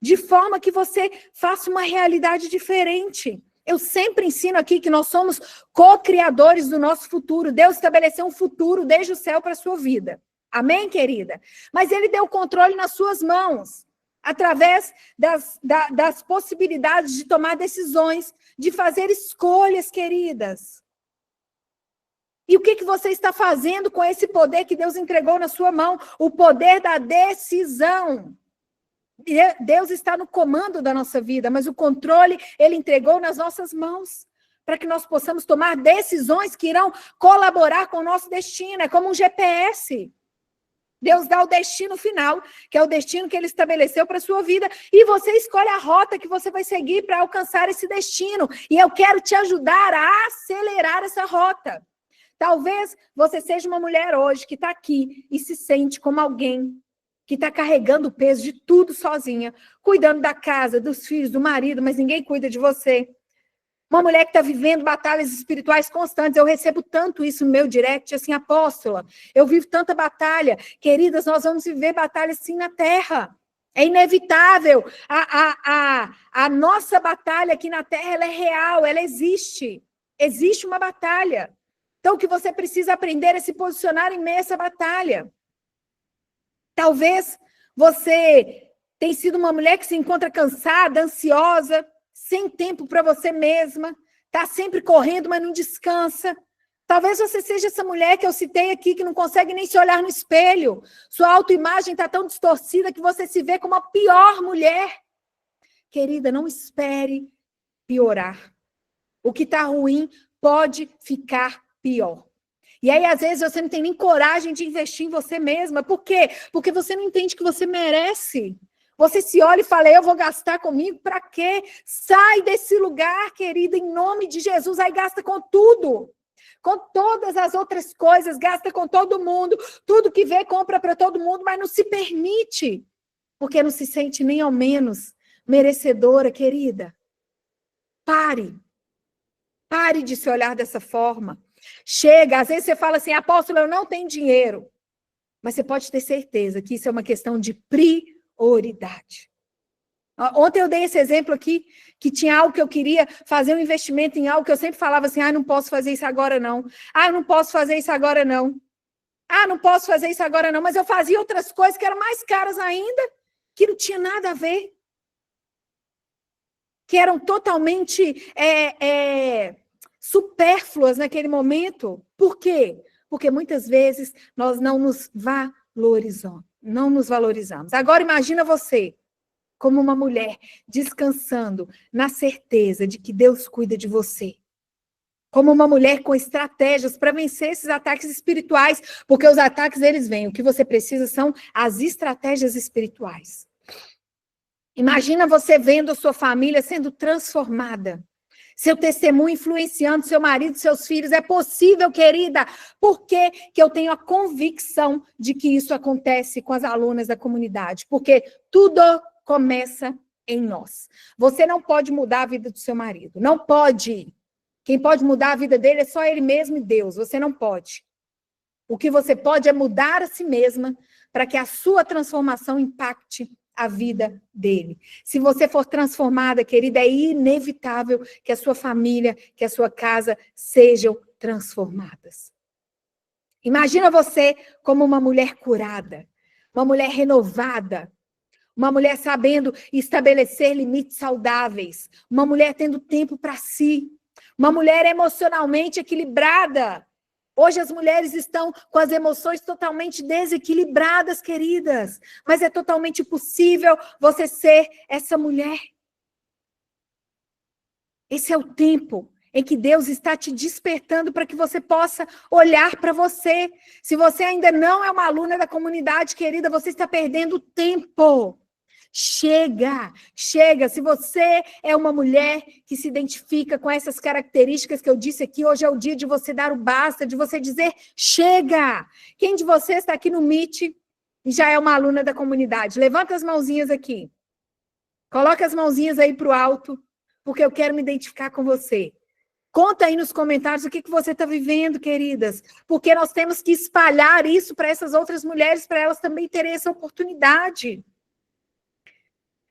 de forma que você faça uma realidade diferente. Eu sempre ensino aqui que nós somos co-criadores do nosso futuro. Deus estabeleceu um futuro desde o céu para a sua vida. Amém, querida? Mas ele deu o controle nas suas mãos, através das possibilidades de tomar decisões, de fazer escolhas, queridas. E o que você está fazendo com esse poder que Deus entregou na sua mão? O poder da decisão. Deus está no comando da nossa vida, mas o controle ele entregou nas nossas mãos, para que nós possamos tomar decisões que irão colaborar com o nosso destino. É como um GPS. Deus dá o destino final, que é o destino que ele estabeleceu para a sua vida, e você escolhe a rota que você vai seguir para alcançar esse destino. E eu quero te ajudar a acelerar essa rota. Talvez você seja uma mulher hoje que está aqui e se sente como alguém que está carregando o peso de tudo sozinha, cuidando da casa, dos filhos, do marido, mas ninguém cuida de você. Uma mulher que está vivendo batalhas espirituais constantes. Eu recebo tanto isso no meu direct, assim, apóstola, eu vivo tanta batalha. Queridas, nós vamos viver batalha sim na terra. É inevitável. A nossa batalha aqui na terra, ela é real, ela existe. Existe uma batalha. Então, o que você precisa aprender é se posicionar em meio a essa batalha. Talvez você tenha sido uma mulher que se encontra cansada, ansiosa, sem tempo para você mesma, está sempre correndo, mas não descansa. Talvez você seja essa mulher que eu citei aqui, que não consegue nem se olhar no espelho. Sua autoimagem está tão distorcida que você se vê como a pior mulher. Querida, não espere piorar. O que está ruim pode ficar pior. E aí, às vezes, você não tem nem coragem de investir em você mesma. Por quê? Porque você não entende que você merece. Você se olha e fala, eu vou gastar comigo? Para quê? Sai desse lugar, querida, em nome de Jesus. Aí gasta com tudo. Com todas as outras coisas, gasta com todo mundo. Tudo que vê, compra para todo mundo, mas não se permite. Porque não se sente nem ao menos merecedora, querida. Pare. Pare de se olhar dessa forma. Chega, às vezes você fala assim, apóstolo, eu não tenho dinheiro. Mas você pode ter certeza que isso é uma questão de prioridade. Ontem eu dei esse exemplo aqui, que tinha algo que eu queria fazer um investimento em algo que eu sempre falava assim, não posso fazer isso agora não. Eu não posso fazer isso agora não. Não posso fazer isso agora não. Mas eu fazia outras coisas que eram mais caras ainda, que não tinha nada a ver. Que eram totalmente supérfluas naquele momento. Por quê? Porque muitas vezes nós não nos valorizamos. Agora imagina você, como uma mulher, descansando na certeza de que Deus cuida de você. Como uma mulher com estratégias para vencer esses ataques espirituais, porque os ataques eles vêm. O que você precisa são as estratégias espirituais. Imagina você vendo a sua família sendo transformada. Seu testemunho influenciando seu marido, seus filhos. É possível, querida. Por que eu tenho a convicção de que isso acontece com as alunas da comunidade? Porque tudo começa em nós. Você não pode mudar a vida do seu marido. Não pode. Quem pode mudar a vida dele é só ele mesmo e Deus. Você não pode. O que você pode é mudar a si mesma para que a sua transformação impacte a vida dele. Se você for transformada, querida, é inevitável que a sua família, que a sua casa sejam transformadas. Imagina você como uma mulher curada, uma mulher renovada, uma mulher sabendo estabelecer limites saudáveis, uma mulher tendo tempo para si, uma mulher emocionalmente equilibrada. Hoje as mulheres estão com as emoções totalmente desequilibradas, queridas. Mas é totalmente possível você ser essa mulher. Esse é o tempo em que Deus está te despertando para que você possa olhar para você. Se você ainda não é uma aluna da comunidade, querida, você está perdendo tempo. Chega, chega. Se você é uma mulher que se identifica com essas características que eu disse aqui, hoje é o dia de você dar o basta, de você dizer chega. Quem de vocês está aqui no Meet e já é uma aluna da comunidade? Levanta as mãozinhas aqui. Coloca as mãozinhas aí para o alto, porque eu quero me identificar com você. Conta aí nos comentários o que você está vivendo, queridas. Porque nós temos que espalhar isso para essas outras mulheres, para elas também terem essa oportunidade.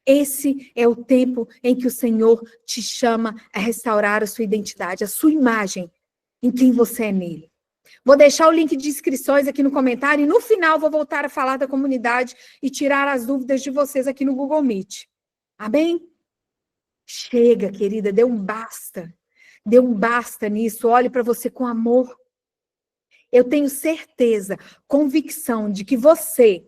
Esse é o tempo em que o Senhor te chama a restaurar a sua identidade, a sua imagem, em quem você é nele. Vou deixar o link de inscrições aqui no comentário e no final vou voltar a falar da comunidade e tirar as dúvidas de vocês aqui no Google Meet. Amém? Chega, querida, dê um basta. Dê um basta nisso, olhe para você com amor. Eu tenho certeza, convicção de que você,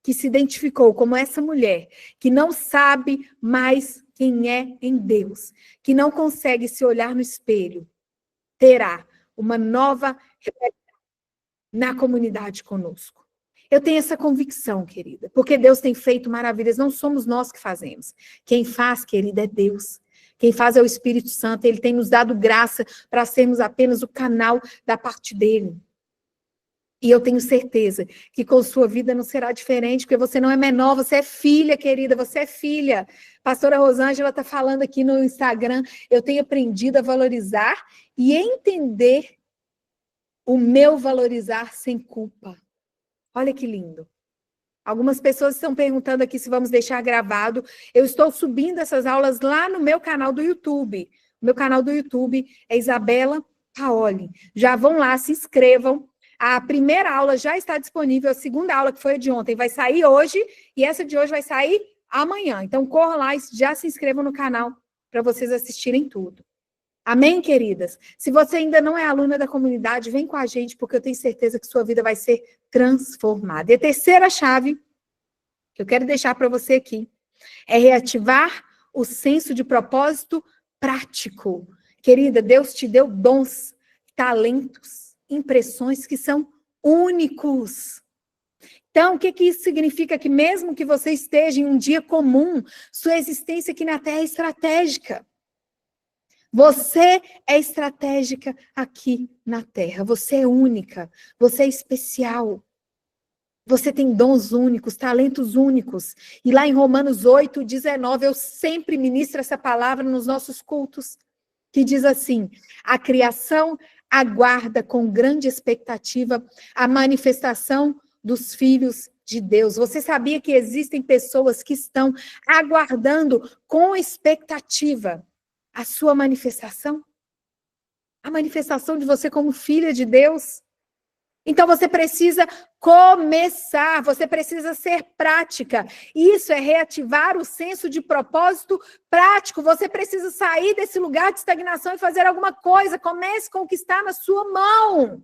que se identificou como essa mulher, que não sabe mais quem é em Deus, que não consegue se olhar no espelho, terá uma nova na comunidade conosco. Eu tenho essa convicção, querida, porque Deus tem feito maravilhas, não somos nós que fazemos. Quem faz, querida, é Deus. Quem faz é o Espírito Santo, ele tem nos dado graça para sermos apenas o canal da parte dele. E eu tenho certeza que com sua vida não será diferente, porque você não é menor, você é filha, querida, você é filha. Pastora Rosângela está falando aqui no Instagram, eu tenho aprendido a valorizar e entender o meu valorizar sem culpa. Olha que lindo. Algumas pessoas estão perguntando aqui se vamos deixar gravado. Eu estou subindo essas aulas lá no meu canal do YouTube. O meu canal do YouTube é Isabela Paoli. Já vão lá, se inscrevam. A primeira aula já está disponível, a segunda aula, que foi a de ontem, vai sair hoje, e essa de hoje vai sair amanhã. Então, corram lá e já se inscrevam no canal para vocês assistirem tudo. Amém, queridas? Se você ainda não é aluna da comunidade, vem com a gente, porque eu tenho certeza que sua vida vai ser transformada. E a terceira chave que eu quero deixar para você aqui é reativar o senso de propósito prático. Querida, Deus te deu dons, talentos, impressões que são únicos. Então, o que isso significa? Que mesmo que você esteja em um dia comum, sua existência aqui na Terra é estratégica. Você é estratégica aqui na Terra. Você é única. Você é especial. Você tem dons únicos, talentos únicos. E lá em Romanos 8:19, eu sempre ministro essa palavra nos nossos cultos, que diz assim: a criação aguarda com grande expectativa a manifestação dos filhos de Deus. Você sabia que existem pessoas que estão aguardando com expectativa a sua manifestação? A manifestação de você como filha de Deus? Então você precisa começar, você precisa ser prática. Isso é reativar o senso de propósito prático. Você precisa sair desse lugar de estagnação e fazer alguma coisa. Comece com o que está na sua mão.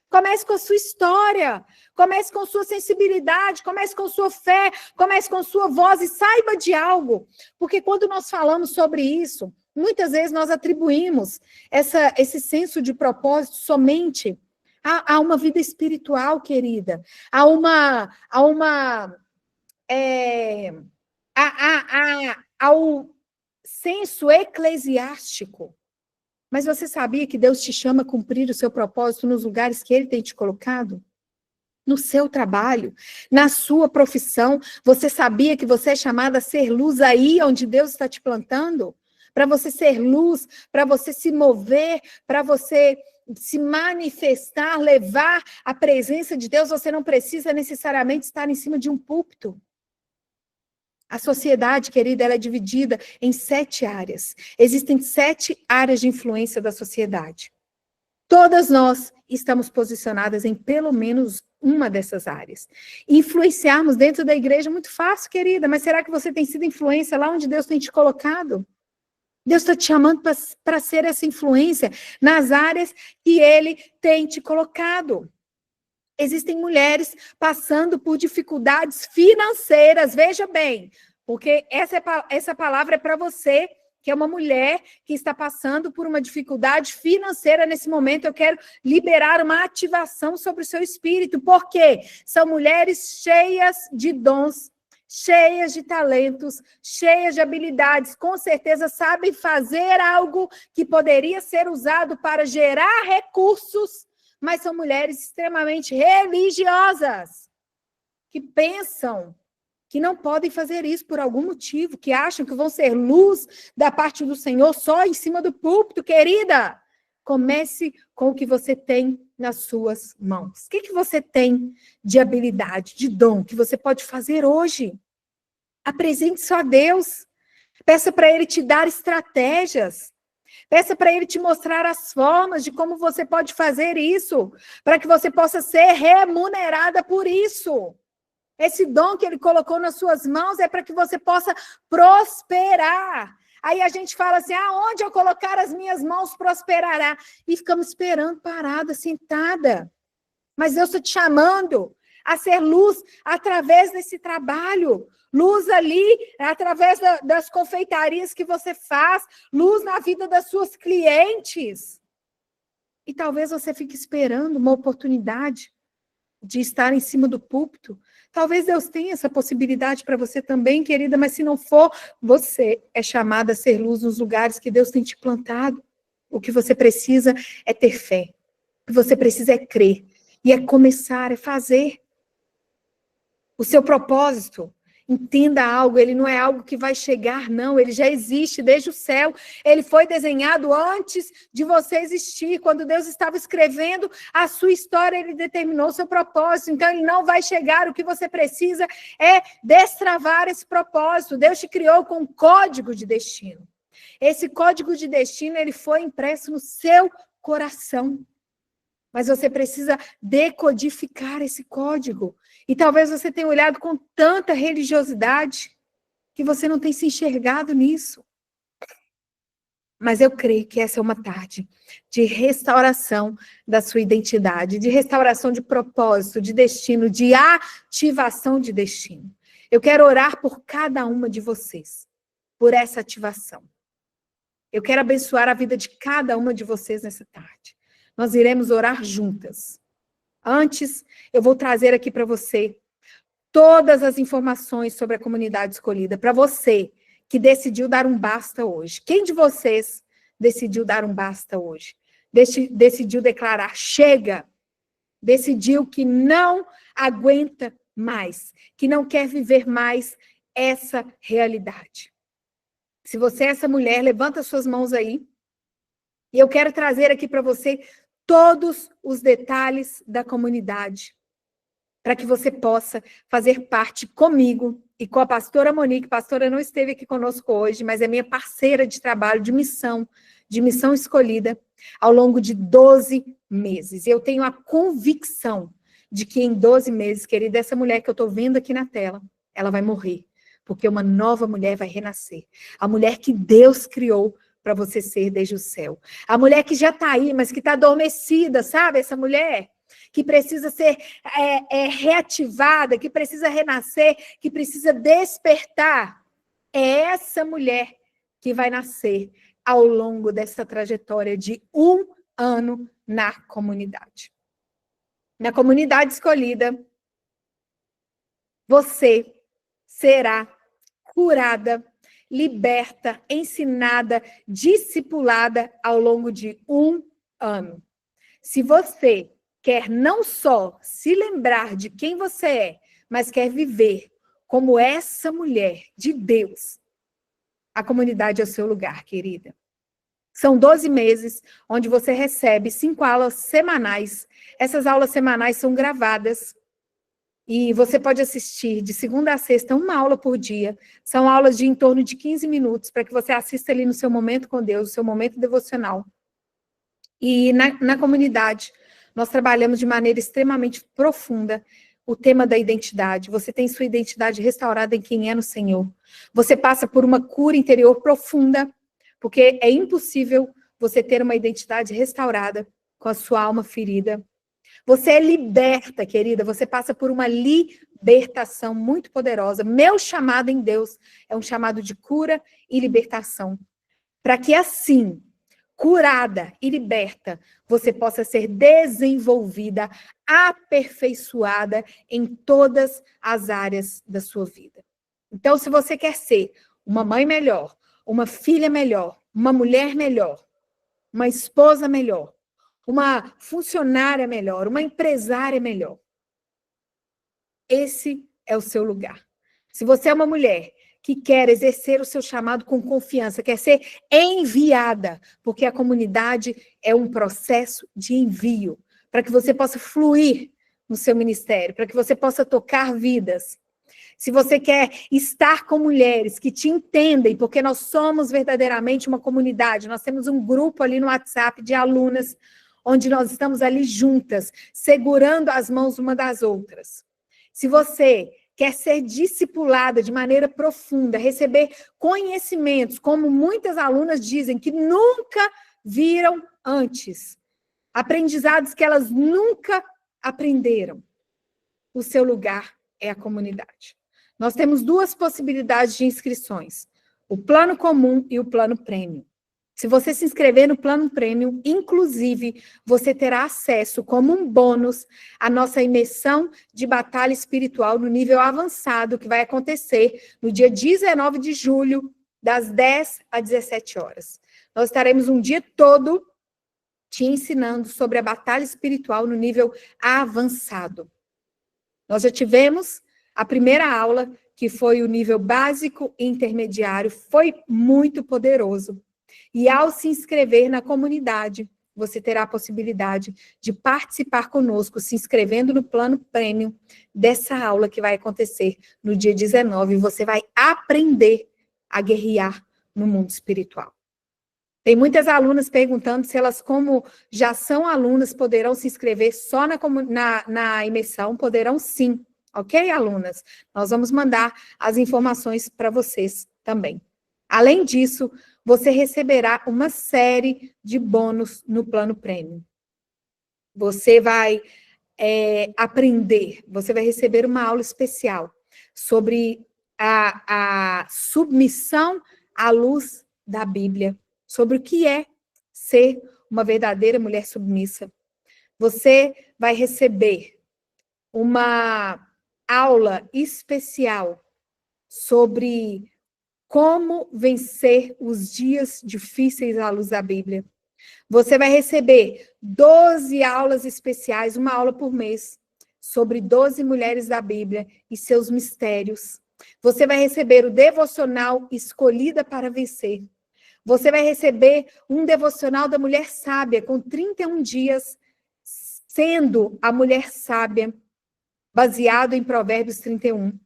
Comece com a sua história. Comece com sua sensibilidade. Comece com sua fé. Comece com sua voz e saiba de algo. Porque quando nós falamos sobre isso, muitas vezes nós atribuímos esse senso de propósito somente a uma vida espiritual, querida, ao senso eclesiástico. Mas você sabia que Deus te chama a cumprir o seu propósito nos lugares que Ele tem te colocado? No seu trabalho, na sua profissão. Você sabia que você é chamada a ser luz aí onde Deus está te plantando? Para você ser luz, para você se mover, para você se manifestar, levar a presença de Deus, você não precisa necessariamente estar em cima de um púlpito. A sociedade, querida, ela é dividida em 7 áreas. Existem 7 áreas de influência da sociedade. Todas nós estamos posicionadas em pelo menos uma dessas áreas. Influenciarmos dentro da igreja é muito fácil, querida, mas será que você tem sido influência lá onde Deus tem te colocado? Deus está te chamando para ser essa influência nas áreas que Ele tem te colocado. Existem mulheres passando por dificuldades financeiras, veja bem, porque essa palavra é para você, que é uma mulher que está passando por uma dificuldade financeira nesse momento. Eu quero liberar uma ativação sobre o seu espírito, porque são mulheres cheias de dons, cheias de talentos, cheias de habilidades, com certeza sabem fazer algo que poderia ser usado para gerar recursos, mas são mulheres extremamente religiosas, que pensam que não podem fazer isso por algum motivo, que acham que vão ser luz da parte do Senhor só em cima do púlpito, querida. Comece com o que você tem nas suas mãos. O que você tem de habilidade, de dom, que você pode fazer hoje? Apresente isso a Deus. Peça para Ele te dar estratégias. Peça para Ele te mostrar as formas de como você pode fazer isso, para que você possa ser remunerada por isso. Esse dom que Ele colocou nas suas mãos é para que você possa prosperar. Aí a gente fala assim, aonde eu colocar as minhas mãos prosperará. E ficamos esperando parada, sentada. Mas Deus está te chamando a ser luz através desse trabalho. Luz ali, através das confeitarias que você faz. Luz na vida das suas clientes. E talvez você fique esperando uma oportunidade de estar em cima do púlpito. Talvez Deus tenha essa possibilidade para você também, querida, mas se não for, você é chamada a ser luz nos lugares que Deus tem te plantado. O que você precisa é ter fé. O que você precisa é crer. E é começar, é fazer. O seu propósito, entenda algo, ele não é algo que vai chegar, não. Ele já existe desde o céu. Ele foi desenhado antes de você existir. Quando Deus estava escrevendo a sua história, ele determinou o seu propósito. Então, ele não vai chegar. O que você precisa é destravar esse propósito. Deus te criou com um código de destino. Esse código de destino, ele foi impresso no seu coração. Mas você precisa decodificar esse código. E talvez você tenha olhado com tanta religiosidade que você não tem se enxergado nisso. Mas eu creio que essa é uma tarde de restauração da sua identidade, de restauração de propósito, de destino, de ativação de destino. Eu quero orar por cada uma de vocês, por essa ativação. Eu quero abençoar a vida de cada uma de vocês nessa tarde. Nós iremos orar juntas. Antes, eu vou trazer aqui para você todas as informações sobre a comunidade escolhida, para você que decidiu dar um basta hoje. Quem de vocês decidiu dar um basta hoje? Decidiu declarar, chega, decidiu que não aguenta mais, que não quer viver mais essa realidade. Se você é essa mulher, levanta suas mãos aí, e eu quero trazer aqui para você todos os detalhes da comunidade, para que você possa fazer parte comigo e com a pastora Monique. A pastora não esteve aqui conosco hoje, mas é minha parceira de trabalho, de missão escolhida, ao longo de 12 meses. Eu tenho a convicção de que em 12 meses, querida, essa mulher que eu estou vendo aqui na tela, ela vai morrer, porque uma nova mulher vai renascer. A mulher que Deus criou para você ser desde o céu. A mulher que já está aí, mas que está adormecida, sabe? Essa mulher que precisa ser reativada, que precisa renascer, que precisa despertar. É essa mulher que vai nascer ao longo dessa trajetória de 1 ano na comunidade. Na comunidade escolhida, você será curada, liberta, ensinada, discipulada ao longo de 1 ano. Se você quer não só se lembrar de quem você é, mas quer viver como essa mulher de Deus, a comunidade é o seu lugar, querida. São 12 meses onde você recebe 5 aulas semanais. Essas aulas semanais são gravadas. E você pode assistir de segunda a sexta 1 aula por dia. São aulas de em torno de 15 minutos, para que você assista ali no seu momento com Deus, no seu momento devocional. E na comunidade, nós trabalhamos de maneira extremamente profunda o tema da identidade. Você tem sua identidade restaurada em quem é no Senhor. Você passa por uma cura interior profunda, porque é impossível você ter uma identidade restaurada com a sua alma ferida. Você é liberta, querida, você passa por uma libertação muito poderosa. Meu chamado em Deus é um chamado de cura e libertação. Para que assim, curada e liberta, você possa ser desenvolvida, aperfeiçoada em todas as áreas da sua vida. Então, se você quer ser uma mãe melhor, uma filha melhor, uma mulher melhor, uma esposa melhor, uma funcionária melhor, uma empresária melhor, esse é o seu lugar. Se você é uma mulher que quer exercer o seu chamado com confiança, quer ser enviada, porque a comunidade é um processo de envio, para que você possa fluir no seu ministério, para que você possa tocar vidas. Se você quer estar com mulheres que te entendem, porque nós somos verdadeiramente uma comunidade, nós temos um grupo ali no WhatsApp de alunas, onde nós estamos ali juntas, segurando as mãos uma das outras. Se você quer ser discipulada de maneira profunda, receber conhecimentos, como muitas alunas dizem, que nunca viram antes, aprendizados que elas nunca aprenderam, o seu lugar é a comunidade. Nós temos duas possibilidades de inscrições, o plano comum e o plano prêmio. Se você se inscrever no plano prêmio, inclusive, você terá acesso como um bônus à nossa imersão de batalha espiritual no nível avançado, que vai acontecer no dia 19 de julho, das 10 às 17 horas. Nós estaremos um dia todo te ensinando sobre a batalha espiritual no nível avançado. Nós já tivemos a primeira aula, que foi o nível básico e intermediário, foi muito poderoso. E ao se inscrever na comunidade, você terá a possibilidade de participar conosco, se inscrevendo no plano prêmio dessa aula que vai acontecer no dia 19. Você vai aprender a guerrear no mundo espiritual. Tem muitas alunas perguntando se elas, como já são alunas, poderão se inscrever só na imersão. Poderão sim, ok, alunas? Nós vamos mandar as informações para vocês também. Além disso, você receberá uma série de bônus no plano prêmio. Você vai aprender, você vai receber uma aula especial sobre a submissão à luz da Bíblia, sobre o que é ser uma verdadeira mulher submissa. Você vai receber uma aula especial sobre como vencer os dias difíceis à luz da Bíblia. Você vai receber 12 aulas especiais, uma aula por mês, sobre 12 mulheres da Bíblia e seus mistérios. Você vai receber o devocional Escolhida para Vencer. Você vai receber um devocional da mulher sábia, com 31 dias, sendo a mulher sábia, baseado em Provérbios 31.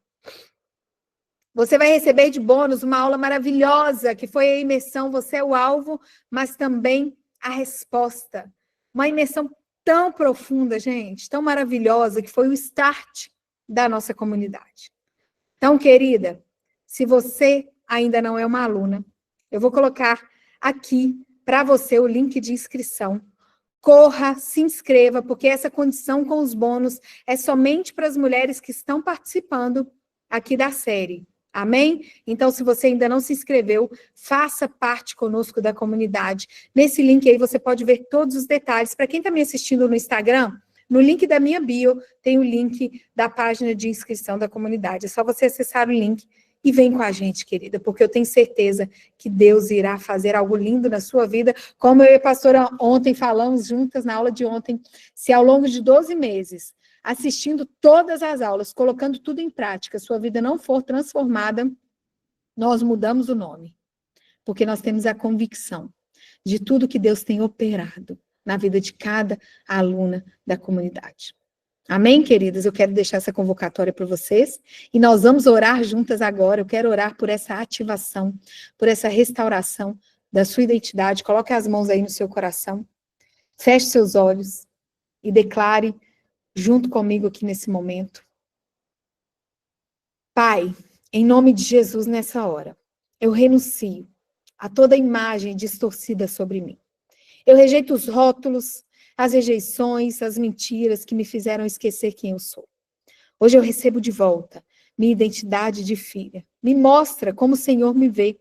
Você vai receber de bônus uma aula maravilhosa, que foi a imersão Você é o Alvo, mas também a Resposta. Uma imersão tão profunda, gente, tão maravilhosa, que foi o start da nossa comunidade. Então, querida, se você ainda não é uma aluna, eu vou colocar aqui para você o link de inscrição. Corra, se inscreva, porque essa condição com os bônus é somente para as mulheres que estão participando aqui da série. Amém? Então, se você ainda não se inscreveu, faça parte conosco da comunidade. Nesse link aí você pode ver todos os detalhes. Para quem está me assistindo no Instagram, no link da minha bio tem o link da página de inscrição da comunidade. É só você acessar o link e vem com a gente, querida, porque eu tenho certeza que Deus irá fazer algo lindo na sua vida. Como eu e a pastora ontem falamos juntas na aula de ontem, se ao longo de 12 meses, assistindo todas as aulas, colocando tudo em prática, sua vida não for transformada, nós mudamos o nome. Porque nós temos a convicção de tudo que Deus tem operado na vida de cada aluna da comunidade. Amém, queridas? Eu quero deixar essa convocatória para vocês e nós vamos orar juntas agora. Eu quero orar por essa ativação, por essa restauração da sua identidade. Coloque as mãos aí no seu coração, feche seus olhos e declare junto comigo aqui nesse momento. Pai, em nome de Jesus nessa hora, eu renuncio a toda imagem distorcida sobre mim. Eu rejeito os rótulos, as rejeições, as mentiras que me fizeram esquecer quem eu sou. Hoje eu recebo de volta minha identidade de filha. Me mostra como o Senhor me vê,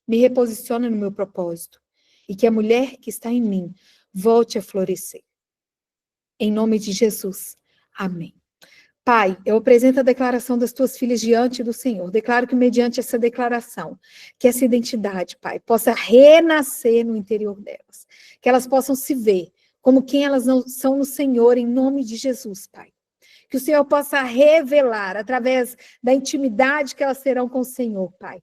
me reposiciona no meu propósito e que a mulher que está em mim volte a florescer. Em nome de Jesus. Amém. Pai, eu apresento a declaração das tuas filhas diante do Senhor. Declaro que mediante essa declaração, que essa identidade, Pai, possa renascer no interior delas. Que elas possam se ver como quem elas não são no Senhor, em nome de Jesus, Pai. Que o Senhor possa revelar, através da intimidade que elas terão com o Senhor, Pai,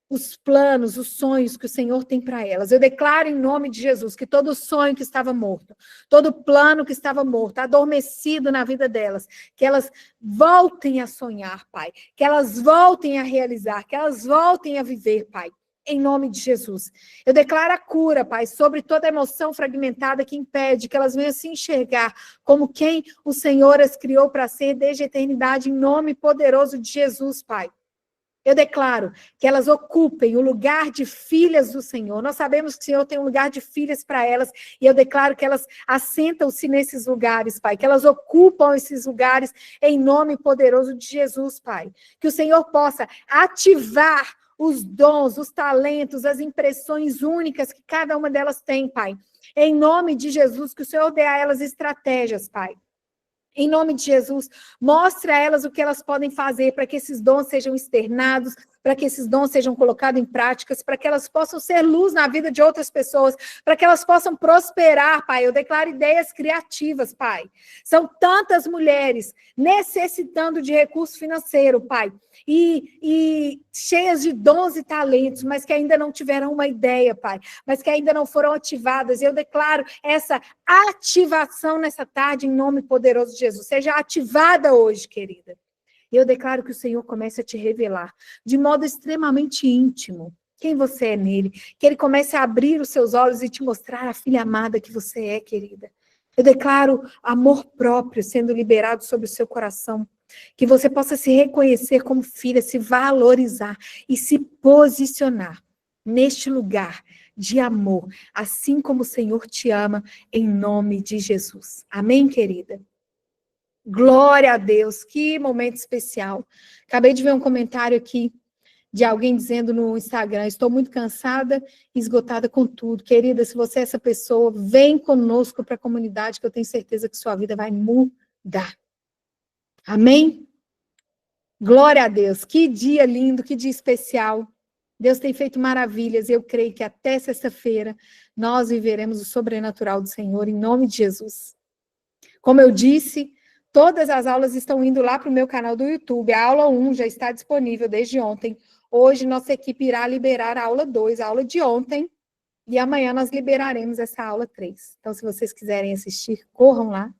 os planos, os sonhos que o Senhor tem para elas. Eu declaro em nome de Jesus que todo sonho que estava morto, todo plano que estava morto, adormecido na vida delas, que elas voltem a sonhar, Pai, que elas voltem a realizar, que elas voltem a viver, Pai. Em nome de Jesus. Eu declaro a cura, Pai, sobre toda emoção fragmentada que impede que elas venham se enxergar como quem o Senhor as criou para ser desde a eternidade, em nome poderoso de Jesus, Pai. Eu declaro que elas ocupem o lugar de filhas do Senhor. Nós sabemos que o Senhor tem um lugar de filhas para elas, e eu declaro que elas assentam-se nesses lugares, Pai, que elas ocupam esses lugares em nome poderoso de Jesus, Pai. Que o Senhor possa ativar os dons, os talentos, as impressões únicas que cada uma delas tem, Pai. Em nome de Jesus, que o Senhor dê a elas estratégias, Pai. Em nome de Jesus, mostre a elas o que elas podem fazer para que esses dons sejam externados, para que esses dons sejam colocados em práticas, para que elas possam ser luz na vida de outras pessoas, para que elas possam prosperar, Pai. Eu declaro ideias criativas, Pai. São tantas mulheres necessitando de recurso financeiro, Pai, e cheias de dons e talentos, mas que ainda não tiveram uma ideia, Pai, mas que ainda não foram ativadas. Eu declaro essa ativação nessa tarde, em nome poderoso de Jesus. Seja ativada hoje, querida. E eu declaro que o Senhor comece a te revelar, de modo extremamente íntimo, quem você é nele. Que ele comece a abrir os seus olhos e te mostrar a filha amada que você é, querida. Eu declaro amor próprio sendo liberado sobre o seu coração. Que você possa se reconhecer como filha, se valorizar e se posicionar neste lugar de amor, assim como o Senhor te ama, em nome de Jesus. Amém, querida? Glória a Deus, que momento especial. Acabei de ver um comentário aqui de alguém dizendo no Instagram: estou muito cansada, esgotada com tudo. Querida, se você é essa pessoa, vem conosco para a comunidade, que eu tenho certeza que sua vida vai mudar. Amém? Glória a Deus, que dia lindo, que dia especial. Deus tem feito maravilhas, e eu creio que até sexta-feira nós viveremos o sobrenatural do Senhor, em nome de Jesus. Como eu disse, todas as aulas estão indo lá para o meu canal do YouTube. A aula 1 já está disponível desde ontem. Hoje nossa equipe irá liberar a aula 2, a aula de ontem, e amanhã nós liberaremos essa aula 3. Então, se vocês quiserem assistir, corram lá.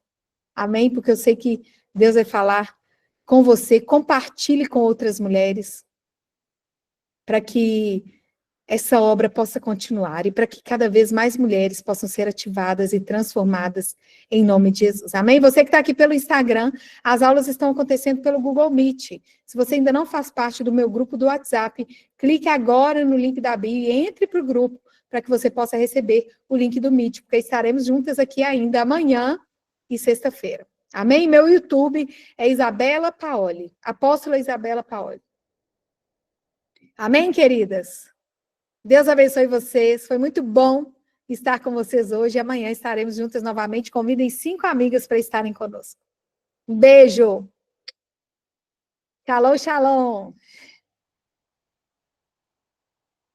Amém? Porque eu sei que Deus vai falar com você. Compartilhe com outras mulheres, para que essa obra possa continuar e para que cada vez mais mulheres possam ser ativadas e transformadas em nome de Jesus. Amém? Você que está aqui pelo Instagram, as aulas estão acontecendo pelo Google Meet. Se você ainda não faz parte do meu grupo do WhatsApp, clique agora no link da bio e entre para o grupo para que você possa receber o link do Meet, porque estaremos juntas aqui ainda amanhã e sexta-feira. Amém? Meu YouTube é Isabela Paoli, Apóstola Isabela Paoli. Amém, queridas? Deus abençoe vocês. Foi muito bom estar com vocês hoje. Amanhã estaremos juntas novamente. Convidem 5 amigas para estarem conosco. Um beijo. Shalom, shalom.